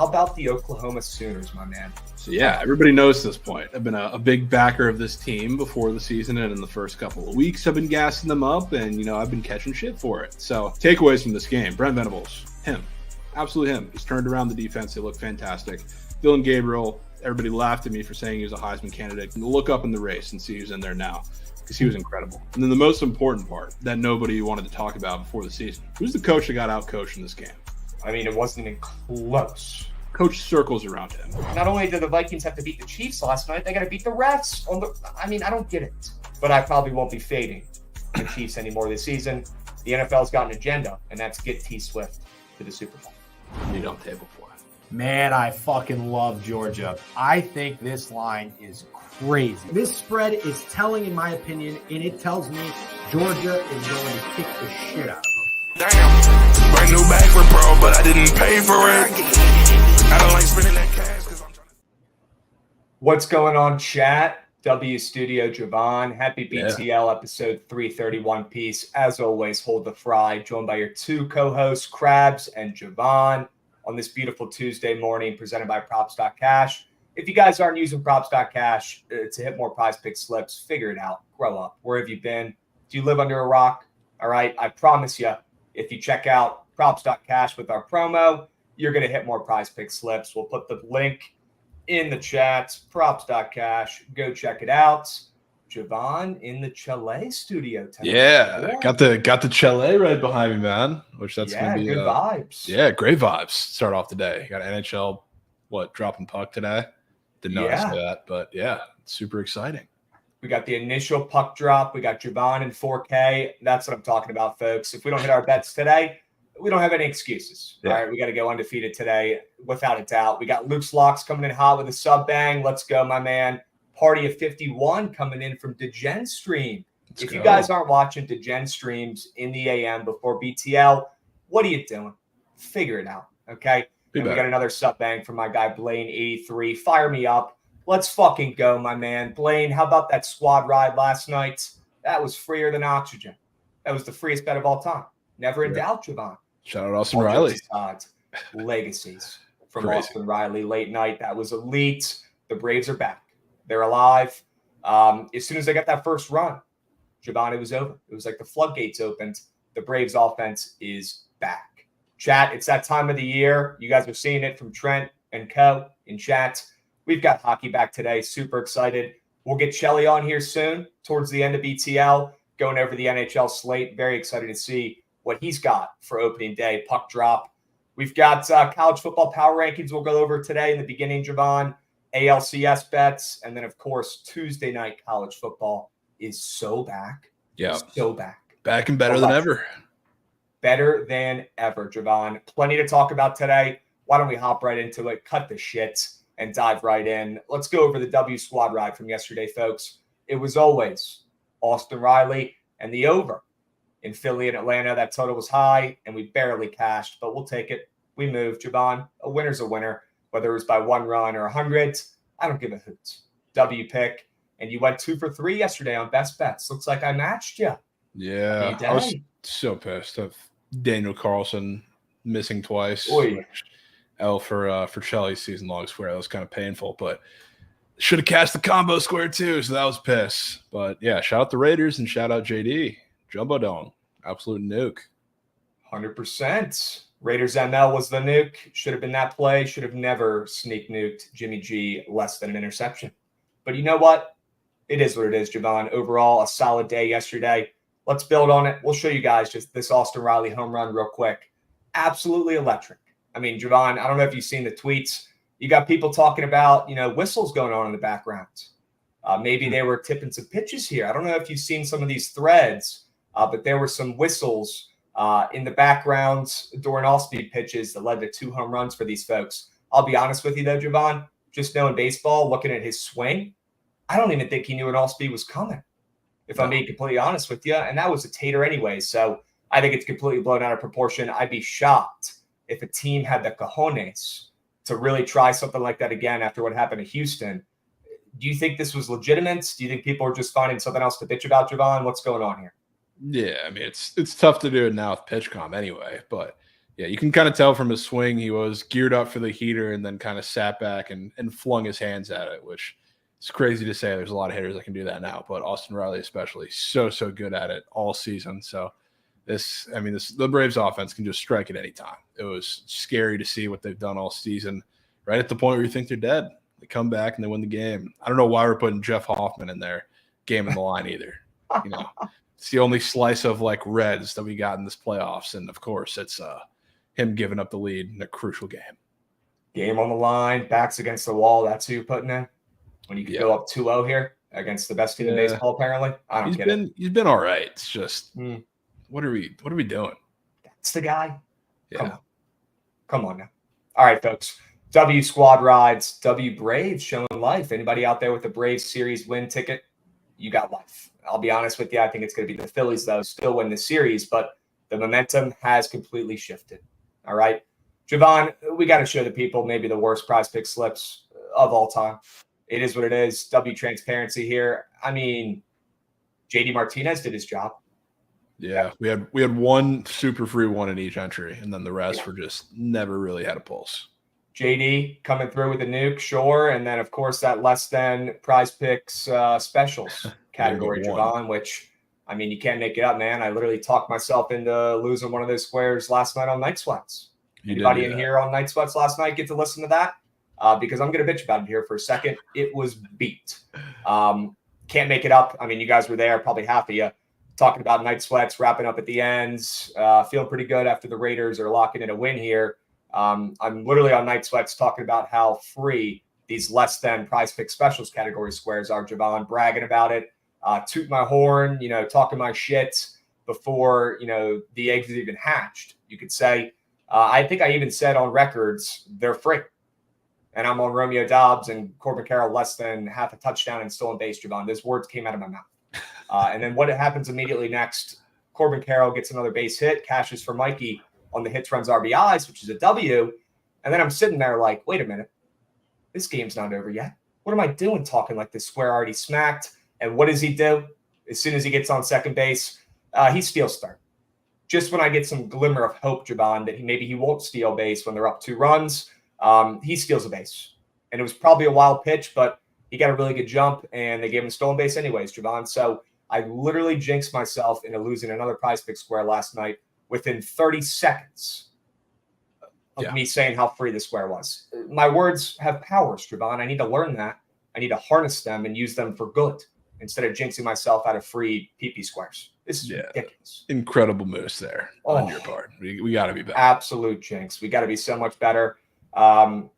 How about the Oklahoma Sooners, my man? So, yeah, everybody knows at this point. I've been a big backer of this team before the season, and in the first couple of weeks, I've been gassing them up, and, I've been catching shit for it. So, takeaways from this game. Brent Venables, him. Absolutely him. He's turned around the defense. They look fantastic. Dylan Gabriel, everybody laughed at me for saying he was a Heisman candidate. Look up in the race and see who's in there now, because he was incredible. And then the most important part that nobody wanted to talk about before the season. Who's the coach that got out-coached in this game? I mean, it wasn't even close. Coach circles around him. Not only did the Vikings have to beat the Chiefs last night, they got to beat the refs. I don't get it. But I probably won't be fading the Chiefs anymore this season. The NFL's got an agenda, and that's get T Swift to the Super Bowl. You don't table for it. Man, I fucking love Georgia. I think this line is crazy. This spread is telling, in my opinion, and it tells me Georgia is going to kick the shit out of them. Damn, brand new bag for pro, but I didn't pay for it. I don't like spending that cash because I'm trying to. What's going on, chat? W Studio Javon. Happy BTL episode 331 piece. As always, hold the fry. Joined by your two co-hosts, Krabs and Javon, on this beautiful Tuesday morning, presented by Props.Cash. If you guys aren't using Props.Cash to hit more prize pick slips, figure it out. Grow up. Where have you been? Do you live under a rock? All right. I promise you, if you check out Props.Cash with our promo, you're going to hit more prize pick slips. We'll put the link in the chat, Props.Cash. Go check it out. Javon in the Chile studio tonight. Yeah, got the Chile right behind me, man. Which that's gonna be good vibes. Yeah, great vibes. Start off the day. Got NHL, dropping puck today. Didn't know I say that, but yeah, super exciting. We got the initial puck drop. We got Javon in 4K. That's what I'm talking about, folks. If we don't hit our bets today, we don't have any excuses. Yeah. All right, we got to go undefeated today, without a doubt. We got Luke's Locks coming in hot with a sub bang. Let's go, my man. Party of 51 coming in from Degen Stream. If you guys aren't watching Degen Streams in the AM before BTL, what are you doing? Figure it out, okay? And we got another sub bang from my guy Blaine83. Fire me up. Let's fucking go, my man. Blaine, how about that squad ride last night? That was freer than oxygen. That was the freest bet of all time. Never in doubt, Javon. Shout out Austin Riley. Legacies from Austin Riley late night. That was elite. The Braves are back. They're alive. As soon as they got that first run, Javon, it was over. It was like the floodgates opened. The Braves offense is back. Chat, it's that time of the year. You guys are seeing it from Trent and Co. in chat. We've got hockey back today. Super excited. We'll get Shelly on here soon towards the end of BTL, going over the NHL slate. Very excited to see what he's got for opening day. Puck drop. We've got college football power rankings we'll go over today in the beginning, Javon. ALCS bets. And then, of course, Tuesday night college football is so back. Yeah. So back. Back and better than ever. Better than ever, Javon. Plenty to talk about today. Why don't we hop right into it, cut the shit, and dive right in. Let's go over the W squad ride from yesterday, folks. It was always Austin Riley and the over in Philly and Atlanta. That total was high, and we barely cashed, but we'll take it. We moved, Javon. A winner's a winner, whether it was by 1 run or 100. I don't give a hoot. W pick, and you went 2 for 3 yesterday on best bets. Looks like I matched you. Yeah, I was so pissed of Daniel Carlson missing twice. Oy. L for Chelly's season long square. That was kind of painful, but should have cashed the combo square too, so that was piss. But yeah, shout out the Raiders and shout out JD. Jumbo Dome. Absolute nuke. 100%. Raiders ML was the nuke. Should have been that play. Should have never sneak nuked Jimmy G less than an interception. But you know what? It is what it is, Javon. Overall, a solid day yesterday. Let's build on it. We'll show you guys just this Austin Riley home run real quick. Absolutely electric. I mean, Javon, I don't know if you've seen the tweets. You got people talking about, whistles going on in the background. Maybe they were tipping some pitches here. I don't know if you've seen some of these threads, but there were some whistles in the background during all-speed pitches that led to 2 home runs for these folks. I'll be honest with you, though, Javon, just knowing baseball, looking at his swing, I don't even think he knew an all-speed was coming, if I'm being completely honest with you. And that was a tater anyway, so I think it's completely blown out of proportion. I'd be shocked if a team had the cojones to really try something like that again after what happened to Houston. Do you think this was legitimate? Do you think people are just finding something else to bitch about, Javon? What's going on here? Yeah, I mean, it's tough to do it now with PitchCom anyway, but yeah, you can kind of tell from his swing he was geared up for the heater and then kind of sat back and flung his hands at it, which is crazy to say. There's a lot of hitters that can do that now, but Austin Riley especially so good at it all season. So the Braves offense can just strike at any time. It was scary to see what they've done all season, right at the point where you think they're dead. They come back and they win the game. I don't know why we're putting Jeff Hoffman in there, game in the line either. It's the only slice of Reds that we got in this playoffs, and of course, it's him giving up the lead in a crucial game. Game on the line, backs against the wall. That's who you're putting in when you can go up 2-0 here against the best team in baseball. Apparently, I don't get it. He's been all right. It's just what are we doing? That's the guy. Yeah. Come on now. All right, folks. W squad rides, W Braves showing life. Anybody out there with a Braves series win ticket? You got life. I'll be honest with you. I think it's going to be the Phillies, though, still win the series, but the momentum has completely shifted. All right. Javon, we got to show the people maybe the worst prize pick slips of all time. It is what it is. W transparency here. I mean, JD Martinez did his job. Yeah, we had one super free one in each entry, and then the rest were just never really had a pulse. JD coming through with a nuke, sure, and then of course that less than prize picks specials category, Javon, which I mean you can't make it up, man. I literally talked myself into losing one of those squares last night on Night Sweats. Anybody in here on Night Sweats last night get to listen to that? Because I'm going to bitch about it here for a second. It was beat. can't make it up. I mean, you guys were there, probably half of you, talking about night sweats, wrapping up at the ends, feeling pretty good after the Raiders are locking in a win here. I'm literally on night sweats talking about how free these less than Prize Pick specials category squares are. Javon bragging about it, toot my horn, talking my shit before, the eggs have even hatched, you could say. I think I even said on records, they're free. And I'm on Romeo Dobbs and Corbin Carroll less than half a touchdown and stolen base, Javon. Those words came out of my mouth. And then what happens immediately next, Corbin Carroll gets another base hit, cashes for Mikey on the hits, runs, RBIs, which is a W. And then I'm sitting there like, wait a minute, this game's not over yet. What am I doing talking like this square already smacked? And what does he do? As soon as he gets on second base, he steals third. Just when I get some glimmer of hope, Javon, that maybe he won't steal base when they're up 2 runs, he steals a base. And it was probably a wild pitch, but he got a really good jump, and they gave him a stolen base anyways, Javon. So I literally jinxed myself into losing another Prize Pick square last night within 30 seconds of me saying how free the square was. My words have powers, Javon. I need to learn that. I need to harness them and use them for good instead of jinxing myself out of free PP squares. This is ridiculous. Incredible moves there on your part. We got to be better. Absolute jinx. We got to be so much better.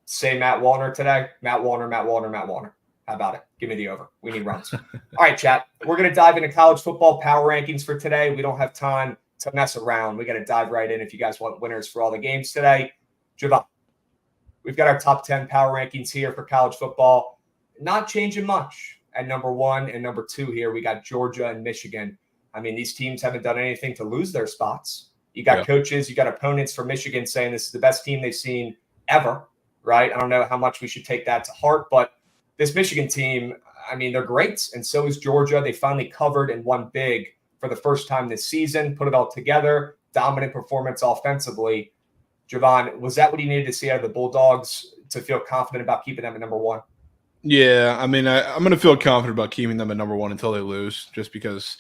Say Matt Wallner today. Matt Wallner. How about it? Give me the over. We need runs. All right, chat. We're going to dive into college football power rankings for today. We don't have time to mess around. We got to dive right in if you guys want winners for all the games today. Javon, we've got our top 10 power rankings here for college football. Not changing much. At number 1 and number 2 here, we got Georgia and Michigan. I mean, these teams haven't done anything to lose their spots. You got coaches, you got opponents for Michigan saying this is the best team they've seen ever, right? I don't know how much we should take that to heart, but this Michigan team, I mean, they're great, and so is Georgia. They finally covered and won big for the first time this season, put it all together, dominant performance offensively. Javon, was that what you needed to see out of the Bulldogs to feel confident about keeping them at number 1? Yeah, I mean, I'm going to feel confident about keeping them at number 1 until they lose, just because,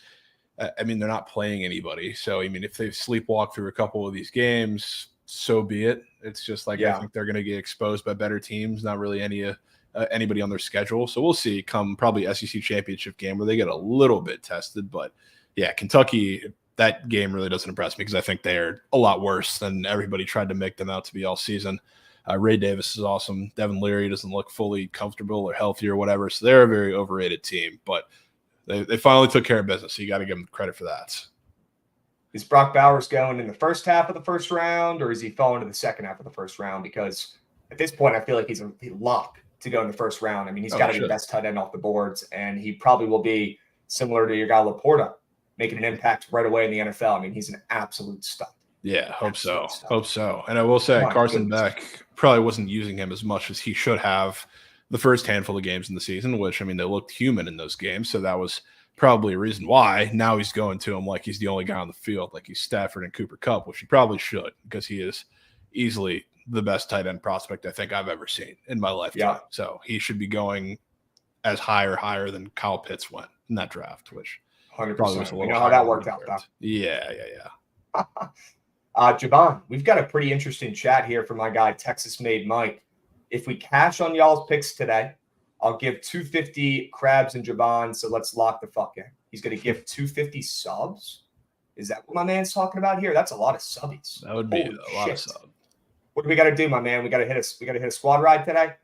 I mean, they're not playing anybody. So, I mean, if they sleepwalk through a couple of these games, so be it. It's just like I think they're going to get exposed by better teams, not really anybody on their schedule. So we'll see come probably SEC championship game where they get a little bit tested. But, yeah, Kentucky, that game really doesn't impress me because I think they're a lot worse than everybody tried to make them out to be all season. Ray Davis is awesome. Devin Leary doesn't look fully comfortable or healthy or whatever. So they're a very overrated team. But they finally took care of business. So you got to give them credit for that. Is Brock Bowers going in the first half of the first round, or is he falling to the second half of the first round? Because at this point, I feel like he's a lock to go in the first round. I mean, he's got to be the best tight end off the boards, and he probably will be similar to your guy Laporta, making an impact right away in the NFL. I mean, he's an absolute stud. Yeah, hope so. And I will say Carson Beck probably wasn't using him as much as he should have the first handful of games in the season, which, I mean, they looked human in those games. So that was probably a reason why. Now he's going to him like he's the only guy on the field, like he's Stafford and Cooper Kupp, which he probably should because he is easily the best tight end prospect I think I've ever seen in my lifetime. Yeah. So he should be going as high or higher than Kyle Pitts went in that draft, which 100%. Probably was a little how that worked out, though. Yeah. Javon, we've got a pretty interesting chat here from my guy, Texas Made Mike. If we cash on y'all's picks today, I'll give 250 Krabs and Javon, so let's lock the fuck in. He's going to give 250 subs? Is that what my man's talking about here? That's a lot of subbies. That would be a lot of subs. What do we got to do, my man? We got to hit a squad ride today?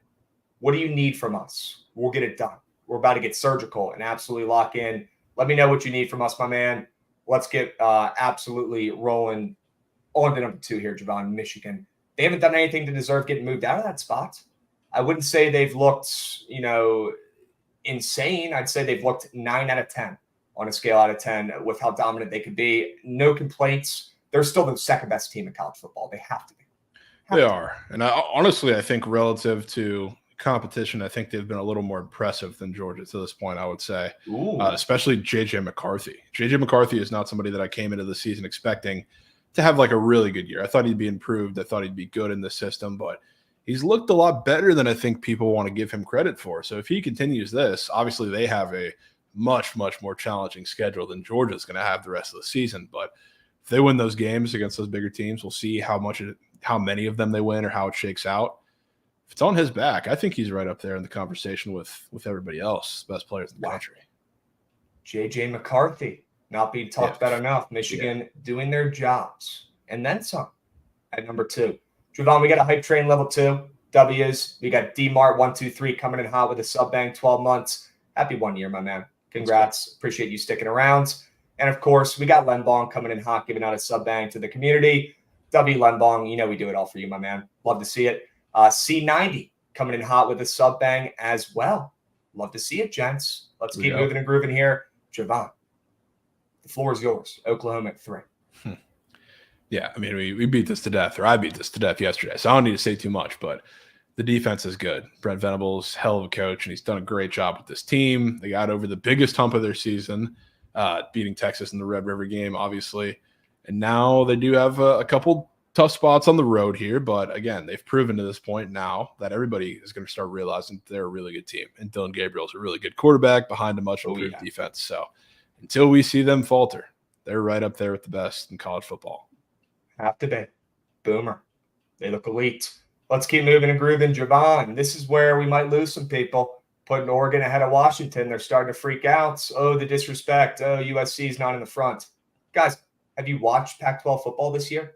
What do you need from us? We'll get it done. We're about to get surgical and absolutely lock in. Let me know what you need from us, my man. Let's get absolutely rolling. On to number 2 here, Javon, Michigan. They haven't done anything to deserve getting moved out of that spot. I wouldn't say they've looked, insane. I'd say they've looked 9 out of 10 on a scale out of 10 with how dominant they could be. No complaints. They're still the second best team in college football. They have to be. They are. And honestly, I think relative to competition, I think they've been a little more impressive than Georgia to this point, I would say. Especially J.J. McCarthy. J.J. McCarthy is not somebody that I came into the season expecting to have like a really good year. I thought he'd be improved. I thought he'd be good in the system, but he's looked a lot better than I think people want to give him credit for. So if he continues this, obviously they have a much, much more challenging schedule than Georgia's going to have the rest of the season. But if they win those games against those bigger teams, we'll see how many of them they win or how it shakes out. If it's on his back, I think he's right up there in the conversation with everybody else, best players in the country. J.J. McCarthy, not being talked about enough. Michigan doing their jobs. And then some at number 2. Javon, we got a hype train level 2. W's. We got D-Mart 123 coming in hot with a sub-bang 12 months. Happy 1 year, my man. Congrats. Appreciate you sticking around. And, of course, we got Lenbong coming in hot, giving out a sub-bang to the community. W. Lenbong, you know we do it all for you, my man. Love to see it. C90 coming in hot with a sub-bang as well. Love to see it, gents. Let's keep moving and grooving here. Javon, the floor is yours. Oklahoma at 3. Yeah, I mean, we beat this to death, or I beat this to death yesterday, so I don't need to say too much, but the defense is good. Brent Venables, hell of a coach, and he's done a great job with this team. They got over the biggest hump of their season, beating Texas in the Red River game, obviously. And now they do have a couple tough spots on the road here, but again, they've proven to this point now that everybody is going to start realizing they're a really good team. And Dylan Gabriel's a really good quarterback behind a much improved defense. So until we see them falter, they're right up there with the best in college football. Have to be. Boomer. They look elite. Let's keep moving and grooving. Javon, this is where we might lose some people. Putting Oregon ahead of Washington. They're starting to freak out. Oh, the disrespect. Oh, USC is not in the front. Guys, have you watched Pac-12 football this year?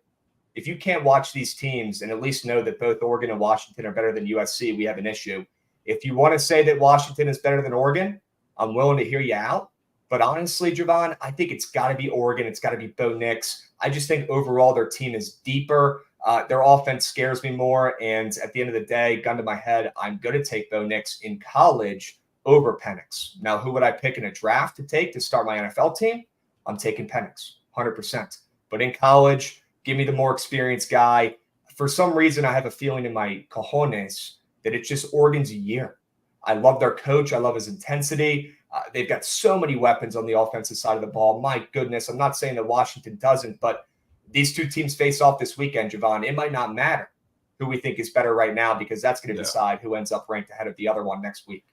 If you can't watch these teams and at least know that both Oregon and Washington are better than USC, we have an issue. If you want to say that Washington is better than Oregon, I'm willing to hear you out. But honestly, Javon, I think it's got to be Oregon. It's got to be Bo Nix. I just think overall their team is deeper. Their offense scares me more. And at the end of the day, gun to my head, I'm going to take Bo Nix in college over Penix. Now, who would I pick in a draft to take to start my NFL team? I'm taking Penix, 100%. But in college, give me the more experienced guy. For some reason, I have a feeling in my cojones that it's just Oregon's year. I love their coach. I love his intensity. They've got so many weapons on the offensive side of the ball. My goodness, I'm not saying that Washington doesn't, but these two teams face off this weekend, Javon. It might not matter who we think is better right now because that's going to decide who ends up ranked ahead of the other one next week.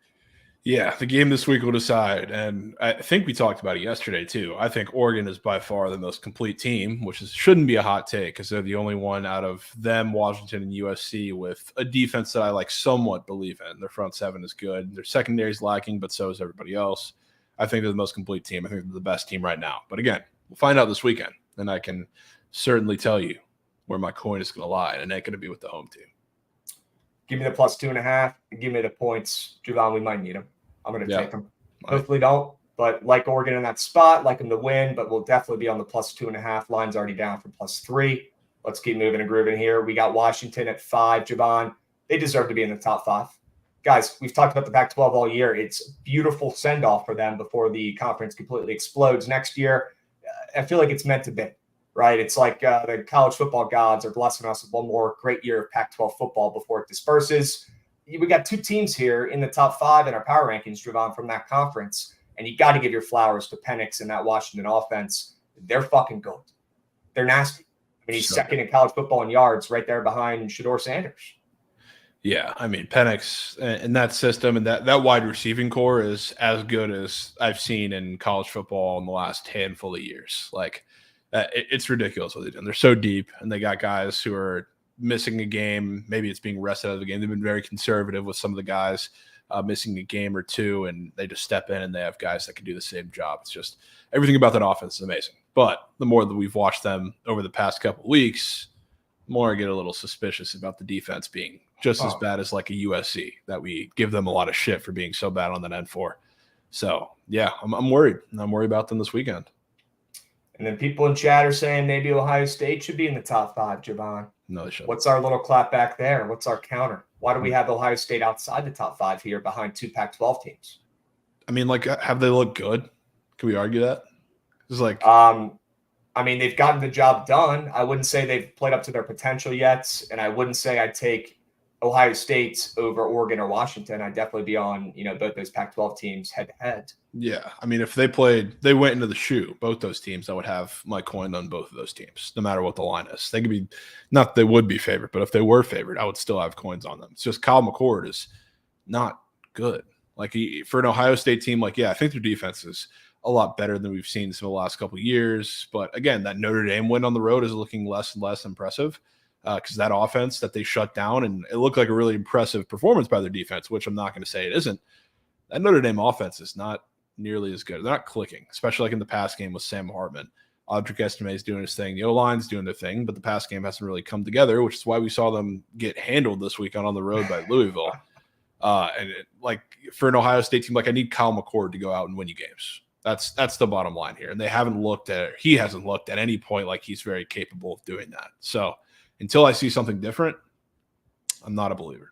Yeah, the game this week will decide, and I think we talked about it yesterday too. I think Oregon is by far the most complete team, which shouldn't be a hot take because they're the only one out of them, Washington, and USC with a defense that I somewhat believe in. Their front seven is good. Their secondary is lacking, but so is everybody else. I think they're the most complete team. I think they're the best team right now. But again, we'll find out this weekend, and I can certainly tell you where my coin is going to lie, and it ain't going to be with the home team. Give me the plus 2.5 and give me the points. Javon, we might need them. I'm going to take them. Hopefully don't, but like Oregon in that spot, like them to win, but we'll definitely be on the plus 2.5. Line's already down for plus 3. Let's keep moving and grooving here. We got Washington at 5, Javon. They deserve to be in the top 5. Guys, we've talked about the Pac-12 all year. It's a beautiful send-off for them before the conference completely explodes next year. I feel like it's meant to be, right? It's like the college football gods are blessing us with one more great year of Pac-12 football before it disperses. We got 2 teams here in the top 5 in our power rankings, Javon, from that conference. And you got to give your flowers to Penix and that Washington offense. They're fucking gold. They're nasty. I mean, he's second in college football in yards right there behind Shedeur Sanders. Yeah, I mean, Penix and that system and that wide receiving core is as good as I've seen in college football in the last handful of years. It's ridiculous what they've done. They're so deep, and they got guys who are missing a game. Maybe it's being rested out of the game. They've been very conservative with some of the guys missing a game or two, and they just step in and they have guys that can do the same job. It's just everything about that offense is amazing. But the more that we've watched them over the past couple of weeks, the more I get a little suspicious about the defense being just as bad as like a USC, that we give them a lot of shit for being so bad on that N4. So, yeah, I'm worried. I'm worried about them this weekend. And then people in chat are saying maybe Ohio State should be in the top 5, Javon. No, they shouldn't. What's our little clap back there? What's our counter? Why do we have Ohio State outside the top 5 here behind 2 Pac-12 teams? I mean, have they looked good? Can we argue that? It's I mean, they've gotten the job done. I wouldn't say they've played up to their potential yet, and I wouldn't say I'd take Ohio State over Oregon or Washington. I'd definitely be on, both those Pac-12 teams head to head. Yeah. I mean, if they went into the shoe, both those teams, I would have my coin on both of those teams, no matter what the line is. They could be, not that they would be favored, but if they were favored, I would still have coins on them. It's just Kyle McCord is not good. For an Ohio State team, I think their defense is a lot better than we've seen some of the last couple of years. But again, that Notre Dame win on the road is looking less and less impressive. Because that offense that they shut down, and it looked like a really impressive performance by their defense, which I'm not going to say it isn't. That Notre Dame offense is not nearly as good. They're not clicking, especially like in the pass game with Sam Hartman. Audric Estime is doing his thing. The O-line's doing their thing, but the pass game hasn't really come together, which is why we saw them get handled this weekend on the road by Louisville. Like for an Ohio State team, like I need Kyle McCord to go out and win you games. That's the bottom line here. And he hasn't looked at any point like he's very capable of doing that. So until I see something different, I'm not a believer.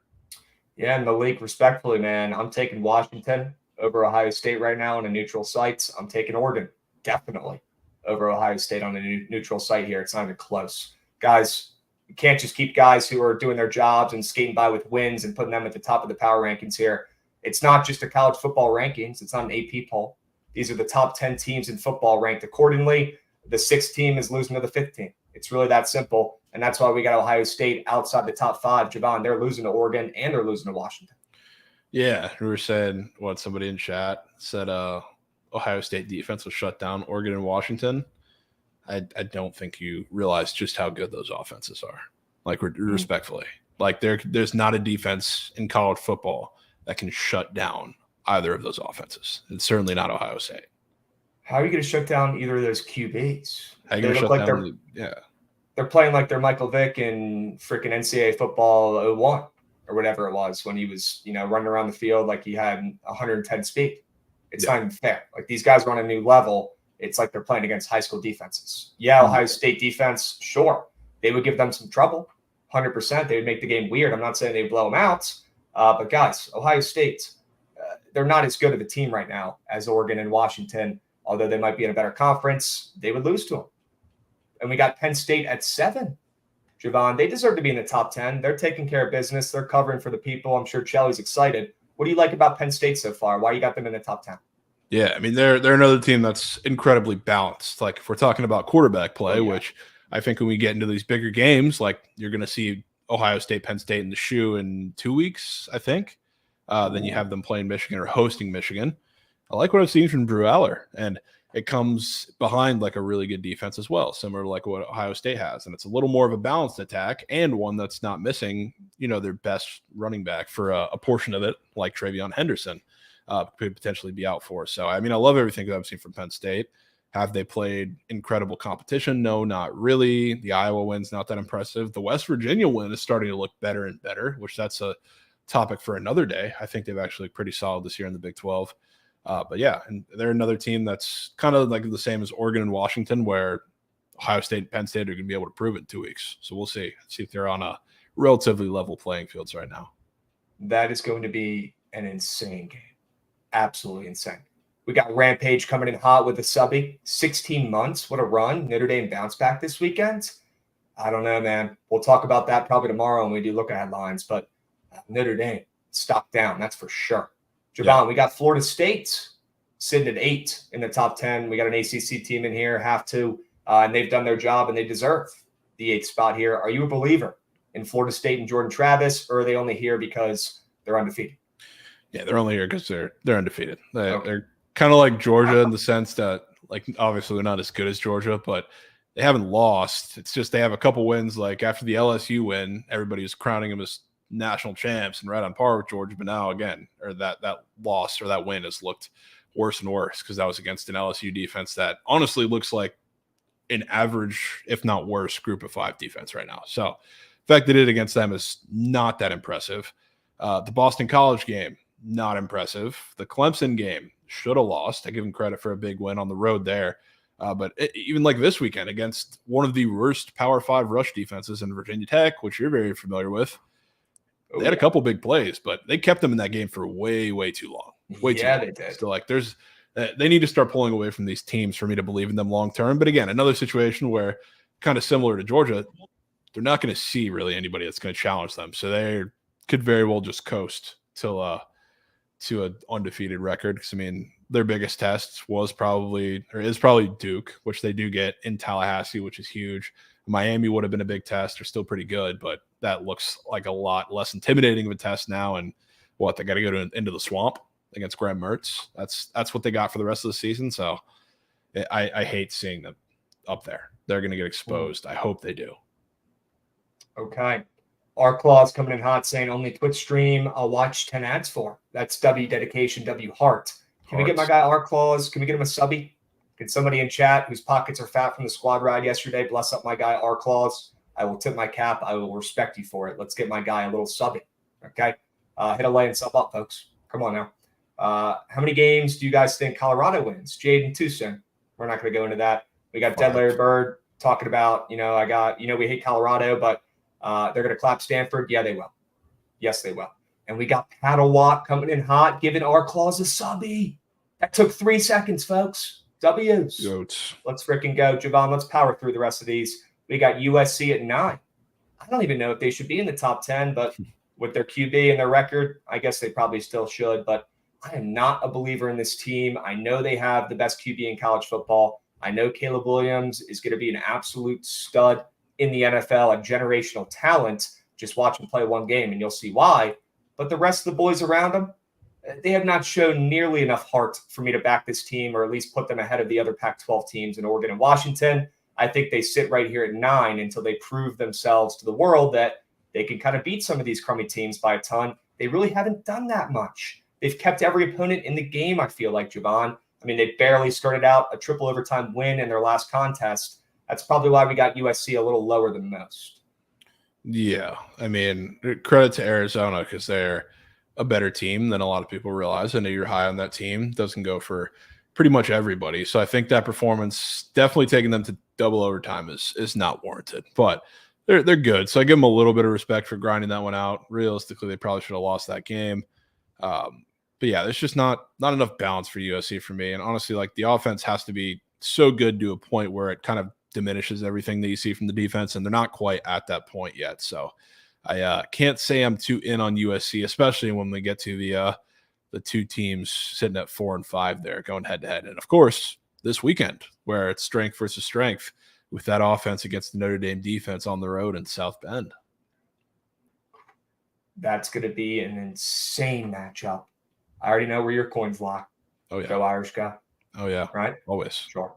Yeah, and Malik, respectfully, man, I'm taking Washington over Ohio State right now on a neutral site. I'm taking Oregon, definitely, over Ohio State on a neutral site here. It's not even close. Guys, you can't just keep guys who are doing their jobs and skating by with wins and putting them at the top of the power rankings here. It's not just a college football rankings. It's not an AP poll. These are the top 10 teams in football ranked accordingly. The 6th team is losing to the 5th team. It's really that simple. And that's why we got Ohio State outside the top 5. Javon, they're losing to Oregon and they're losing to Washington. Yeah, we were saying what somebody in chat said Ohio State defense was shut down Oregon and Washington. I don't think you realize just how good those offenses are. Like respectfully. Like there's not a defense in college football that can shut down either of those offenses. It's certainly not Ohio State. How are you going to shut down either of those QBs? How are you going to shut down? They're playing like they're Michael Vick in freaking NCAA football 01 or whatever it was when he was, running around the field like he had 110 speed. It's not even fair. Like these guys are on a new level. It's like they're playing against high school defenses. Yeah, Ohio State defense, sure. They would give them some trouble, 100%. They would make the game weird. I'm not saying they'd blow them out. But guys, Ohio State, they're not as good of a team right now as Oregon and Washington. Although they might be in a better conference, they would lose to them. And we got Penn State at 7. Javon, they deserve to be in the top 10. They're taking care of business. They're covering for the people. I'm sure Chelly's excited. What do you like about Penn State so far? Why you got them in the top 10? Yeah, I mean, they're another team that's incredibly balanced. Like if we're talking about quarterback play, which I think when we get into these bigger games, like you're going to see Ohio State, Penn State in the shoe in 2 weeks, I think. Then you have them playing Michigan or hosting Michigan. I like what I've seen from Drew Aller, and it comes behind like a really good defense as well, similar to like what Ohio State has. And it's a little more of a balanced attack and one that's not missing, their best running back for a portion of it, like Travion Henderson could potentially be out for. So, I mean, I love everything that I've seen from Penn State. Have they played incredible competition? No, not really. The Iowa win's not that impressive. The West Virginia win is starting to look better and better, which that's a topic for another day. I think they've actually pretty solid this year in the Big 12. But yeah, and they're another team that's kind of like the same as Oregon and Washington, where Ohio State and Penn State are going to be able to prove it in 2 weeks. So we'll see if they're on a relatively level playing fields right now. That is going to be an insane game. Absolutely insane. We got Rampage coming in hot with the subby. 16 months. What a run. Notre Dame bounce back this weekend. I don't know, man. We'll talk about that probably tomorrow when we do look at headlines. But Notre Dame, stock down. That's for sure. Javon, we got Florida State sitting at 8 in the top 10. We got an ACC team in here, have to, and they've done their job and they deserve the 8th spot here. Are you a believer in Florida State and Jordan Travis, or are they only here because they're undefeated? Yeah, they're only here because they're undefeated. They're kind of like Georgia in the sense that, like, obviously they're not as good as Georgia, but they haven't lost. It's just they have a couple wins. Like after the LSU win, everybody was crowning them as national champs and right on par with Georgia. But now again, or that loss or that win has looked worse and worse because that was against an LSU defense that honestly looks like an average, if not worse, group of 5 defense right now. So the fact they did it against them is not that impressive. The Boston College game, not impressive. The Clemson game, should have lost. I give them credit for a big win on the road there. But even like this weekend against one of the worst Power 5 rush defenses in Virginia Tech, which you're very familiar with, they had a couple big plays, but they kept them in that game for way, way too long. Way too long. They did. So like they need to start pulling away from these teams for me to believe in them long term. But again, another situation where kind of similar to Georgia, they're not going to see really anybody that's going to challenge them. So they could very well just coast to an undefeated record. Because I mean, their biggest test is probably Duke, which they do get in Tallahassee, which is huge. Miami would have been a big test. They're still pretty good, but that looks like a lot less intimidating of a test now. And they got to go into the swamp against Graham Mertz. That's what they got for the rest of the season. So I hate seeing them up there. They're going to get exposed. I hope they do. Okay. Our Claw's coming in hot saying only Twitch stream I'll watch 10 ads for. That's W dedication, W heart. Can we get my guy R-Claws? Can we get him a subby? Can somebody in chat whose pockets are fat from the squad ride yesterday bless up my guy R-Claws? I will tip my cap. I will respect you for it. Let's get my guy a little subby. Okay? Hit a lay and sub up, folks. Come on now. How many games do you guys think Colorado wins? Jaden, too soon. We're not going to go into that. We got Dead Larry Bird talking about, we hate Colorado, but they're going to clap Stanford. Yeah, they will. Yes, they will. And we got Paddle Walk coming in hot, giving R-Claws a subby. That took 3 seconds, folks. W's. Goats. Let's freaking go. Javon, let's power through the rest of these. We got USC at 9. I don't even know if they should be in the top 10, but with their QB and their record, I guess they probably still should. But I am not a believer in this team. I know they have the best QB in college football. I know Caleb Williams is going to be an absolute stud in the NFL, a generational talent. Just watch him play one game and you'll see why. But the rest of the boys around him, they have not shown nearly enough heart for me to back this team or at least put them ahead of the other Pac-12 teams in Oregon and Washington. I think they sit right here at 9 until they prove themselves to the world that they can kind of beat some of these crummy teams by a ton. They really haven't done that much. They've kept every opponent in the game, I feel like, Javon. I mean, they barely started out a triple overtime win in their last contest. That's probably why we got USC a little lower than most. Yeah. I mean, credit to Arizona because they're a better team than a lot of people realize. I know you're high on that team. Doesn't go for pretty much everybody. So I think that performance, definitely taking them to double overtime is not warranted. But they're good. So I give them a little bit of respect for grinding that one out. Realistically, they probably should have lost that game. But yeah, there's just not enough balance for USC for me. And honestly, like the offense has to be so good to a point where it kind of diminishes everything that you see from the defense, and they're not quite at that point yet. So I can't say I'm too in on USC, especially when we get to the two teams sitting at 4 and 5 there, going head to head. And of course, this weekend where it's strength versus strength with that offense against the Notre Dame defense on the road in South Bend. That's going to be an insane matchup. I already know where your coins lie. Oh, yeah. Go Irish guy. Oh, yeah. Right? Always. Sure.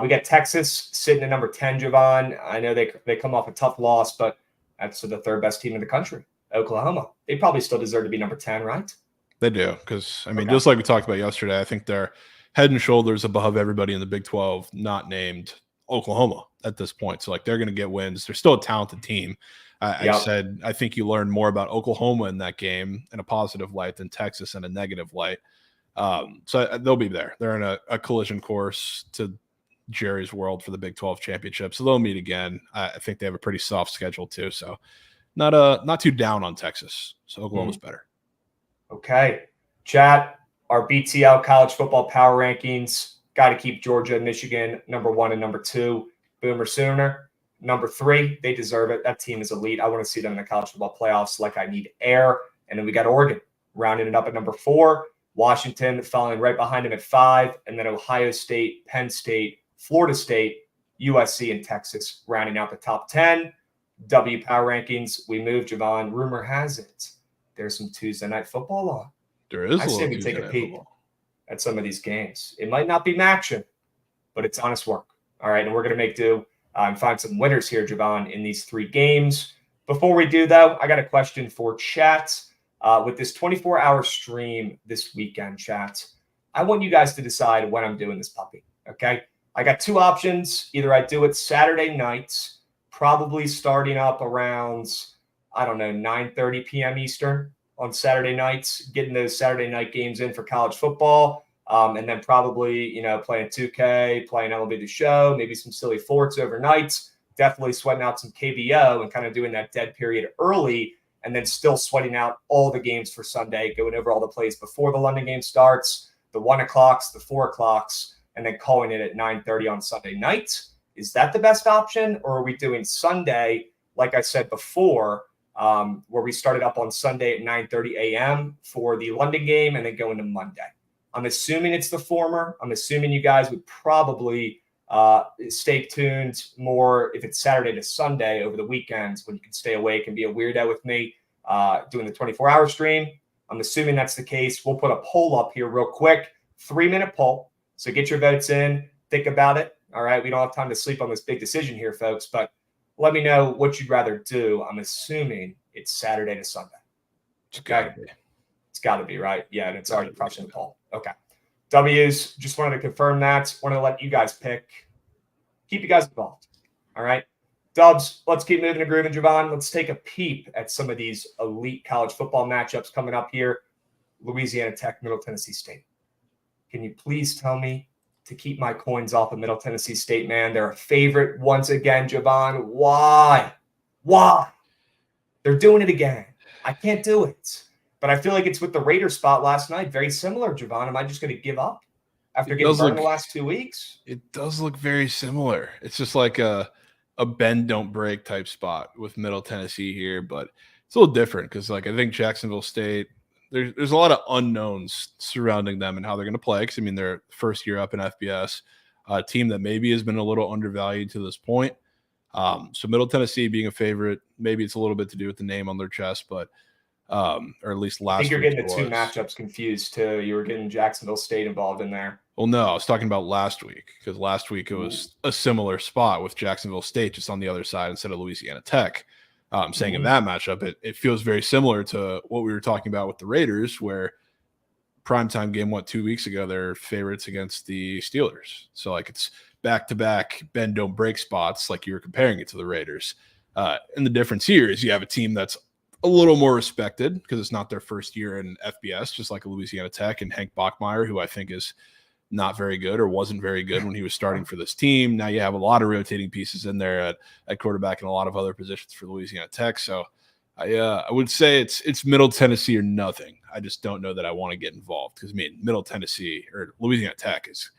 We got Texas sitting at number 10, Javon. I know they come off a tough loss, but that's the third best team in the country, Oklahoma. They probably still deserve to be number 10, right? They do, because, I mean, just like we talked about yesterday, I think they're head and shoulders above everybody in the Big 12, not named Oklahoma at this point. So, like, they're going to get wins. They're still a talented team. I said I think you learned more about Oklahoma in that game in a positive light than Texas in a negative light. So they'll be there. They're in a collision course to Jerry's world for the Big 12 championship. So they'll meet again. I think they have a pretty soft schedule too. So not too down on Texas. So Oklahoma's better. Okay. Chat, our BTL college football power rankings. Got to keep Georgia and Michigan number 1 and number 2. Boomer Sooner. Number 3, they deserve it. That team is elite. I want to see them in the college football playoffs like I need air. And then we got Oregon rounding it up at number 4. Washington following right behind him at 5. And then Ohio State, Penn State, Florida State, USC, and Texas rounding out the top 10. W power rankings. We move, Javon. Rumor has it there's some Tuesday night football on. There is. I say we take a peek at some of these games. It might not be action, but it's honest work. All right. And we're going to make do. And find some winners here, Javon, in these 3 games. Before we do, though, I got a question for chat. With this 24-hour stream this weekend, chat, I want you guys to decide when I'm doing this puppy, okay? I got 2 options. Either I do it Saturday nights, probably starting up around, 9:30 p.m. Eastern on Saturday nights, getting those Saturday night games in for college football. And then probably, playing 2K, playing MLB The Show, maybe some silly forts overnight, definitely sweating out some KBO and kind of doing that dead period early, and then still sweating out all the games for Sunday, going over all the plays before the London game starts, the 1 o'clocks, the 4 o'clocks, and then calling it at 9:30 on Sunday night. Is that the best option? Or are we doing Sunday, like I said before, where we started up on Sunday at 9:30 a.m. for the London game and then go into Monday? I'm assuming it's the former. I'm assuming you guys would probably stay tuned more if it's Saturday to Sunday over the weekends when you can stay awake and be a weirdo with me doing the 24-hour stream. I'm assuming that's the case. We'll put a poll up here real quick, 3-minute poll. So get your votes in. Think about it. All right. We don't have time to sleep on this big decision here, folks, but let me know what you'd rather do. I'm assuming it's Saturday to Sunday. It's got to be. It's got to be, right? Yeah, and it's already pressing the poll. Okay. W's, just wanted to confirm that. Wanted to let you guys pick. Keep you guys involved. All right. Dubs, let's keep moving and grooving, Javon. Let's take a peep at some of these elite college football matchups coming up here. Louisiana Tech, Middle Tennessee State. Can you please tell me to keep my coins off of Middle Tennessee State, man? They're a favorite once again, Javon. Why? They're doing it again. I can't do it. But I feel like it's with the Raiders spot last night. Very similar, Javon. Am I just going to give up after getting burned the last 2 weeks? It does look very similar. It's just like a bend, don't break type spot with Middle Tennessee here. But it's a little different because, like, I think Jacksonville State, there's a lot of unknowns surrounding them and how they're going to play. Because, I mean, they're first year up in FBS, a team that maybe has been a little undervalued to this point. So Middle Tennessee being a favorite, maybe it's a little bit to do with the name on their chest, but or at least last. I think you're getting the two matchups confused too. You were getting Jacksonville State involved in there. Well, no, I was talking about last week because last week it was a similar spot with Jacksonville State just on the other side instead of Louisiana Tech. Saying in that matchup, it feels very similar to what we were talking about with the Raiders, where primetime game 2 weeks ago they're favorites against the Steelers. So like it's back-to-back bend don't break spots, like you were comparing it to the Raiders. And the difference here is you have a team that's a little more respected because it's not their first year in FBS, just like a Louisiana Tech and Hank Bachmeier, who I think is not very good or wasn't very good when he was starting for this team. Now you have a lot of rotating pieces in there at quarterback and a lot of other positions for Louisiana Tech. So I would say it's Middle Tennessee or nothing. I just don't know that I want to get involved because, I mean, Middle Tennessee or Louisiana Tech is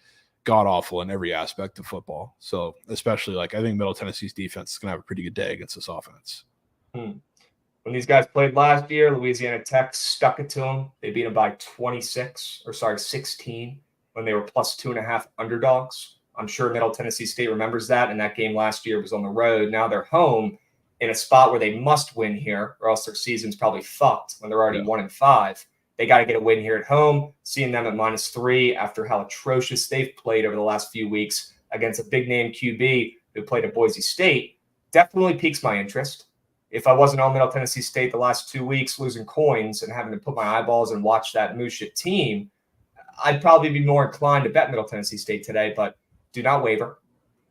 god-awful in every aspect of football. So especially, like, I think Middle Tennessee's defense is going to have a pretty good day against this offense. When these guys played last year, Louisiana Tech stuck it to them. They beat them by 16 when they were plus 2.5 underdogs. I'm sure Middle Tennessee State remembers that, and that game last year was on the road. Now they're home in a spot where they must win here, or else their season's probably fucked when they're already 1-5. They got to get a win here at home. Seeing them at -3 after how atrocious they've played over the last few weeks against a big-name QB who played at Boise State definitely piques my interest. If I wasn't on Middle Tennessee State the last 2 weeks losing coins and having to put my eyeballs and watch that moose shit team, I'd probably be more inclined to bet Middle Tennessee State today, but do not waver.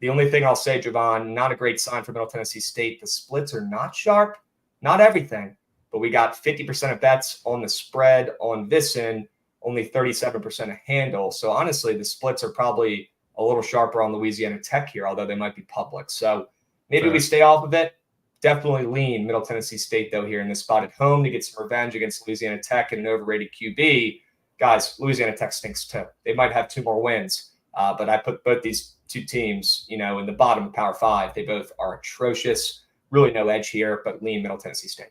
The only thing I'll say, Javon, not a great sign for Middle Tennessee State. The splits are not sharp, not everything, but we got 50% of bets on the spread on Visson, only 37% of handle. So honestly, the splits are probably a little sharper on Louisiana Tech here, although they might be public. So maybe we stay off of it. Definitely lean Middle Tennessee State, though, here in this spot at home to get some revenge against Louisiana Tech and an overrated QB. Guys, Louisiana Tech stinks too. They might have 2 more wins, but I put both these two teams, in the bottom of Power 5. They both are atrocious. Really no edge here, but lean Middle Tennessee State.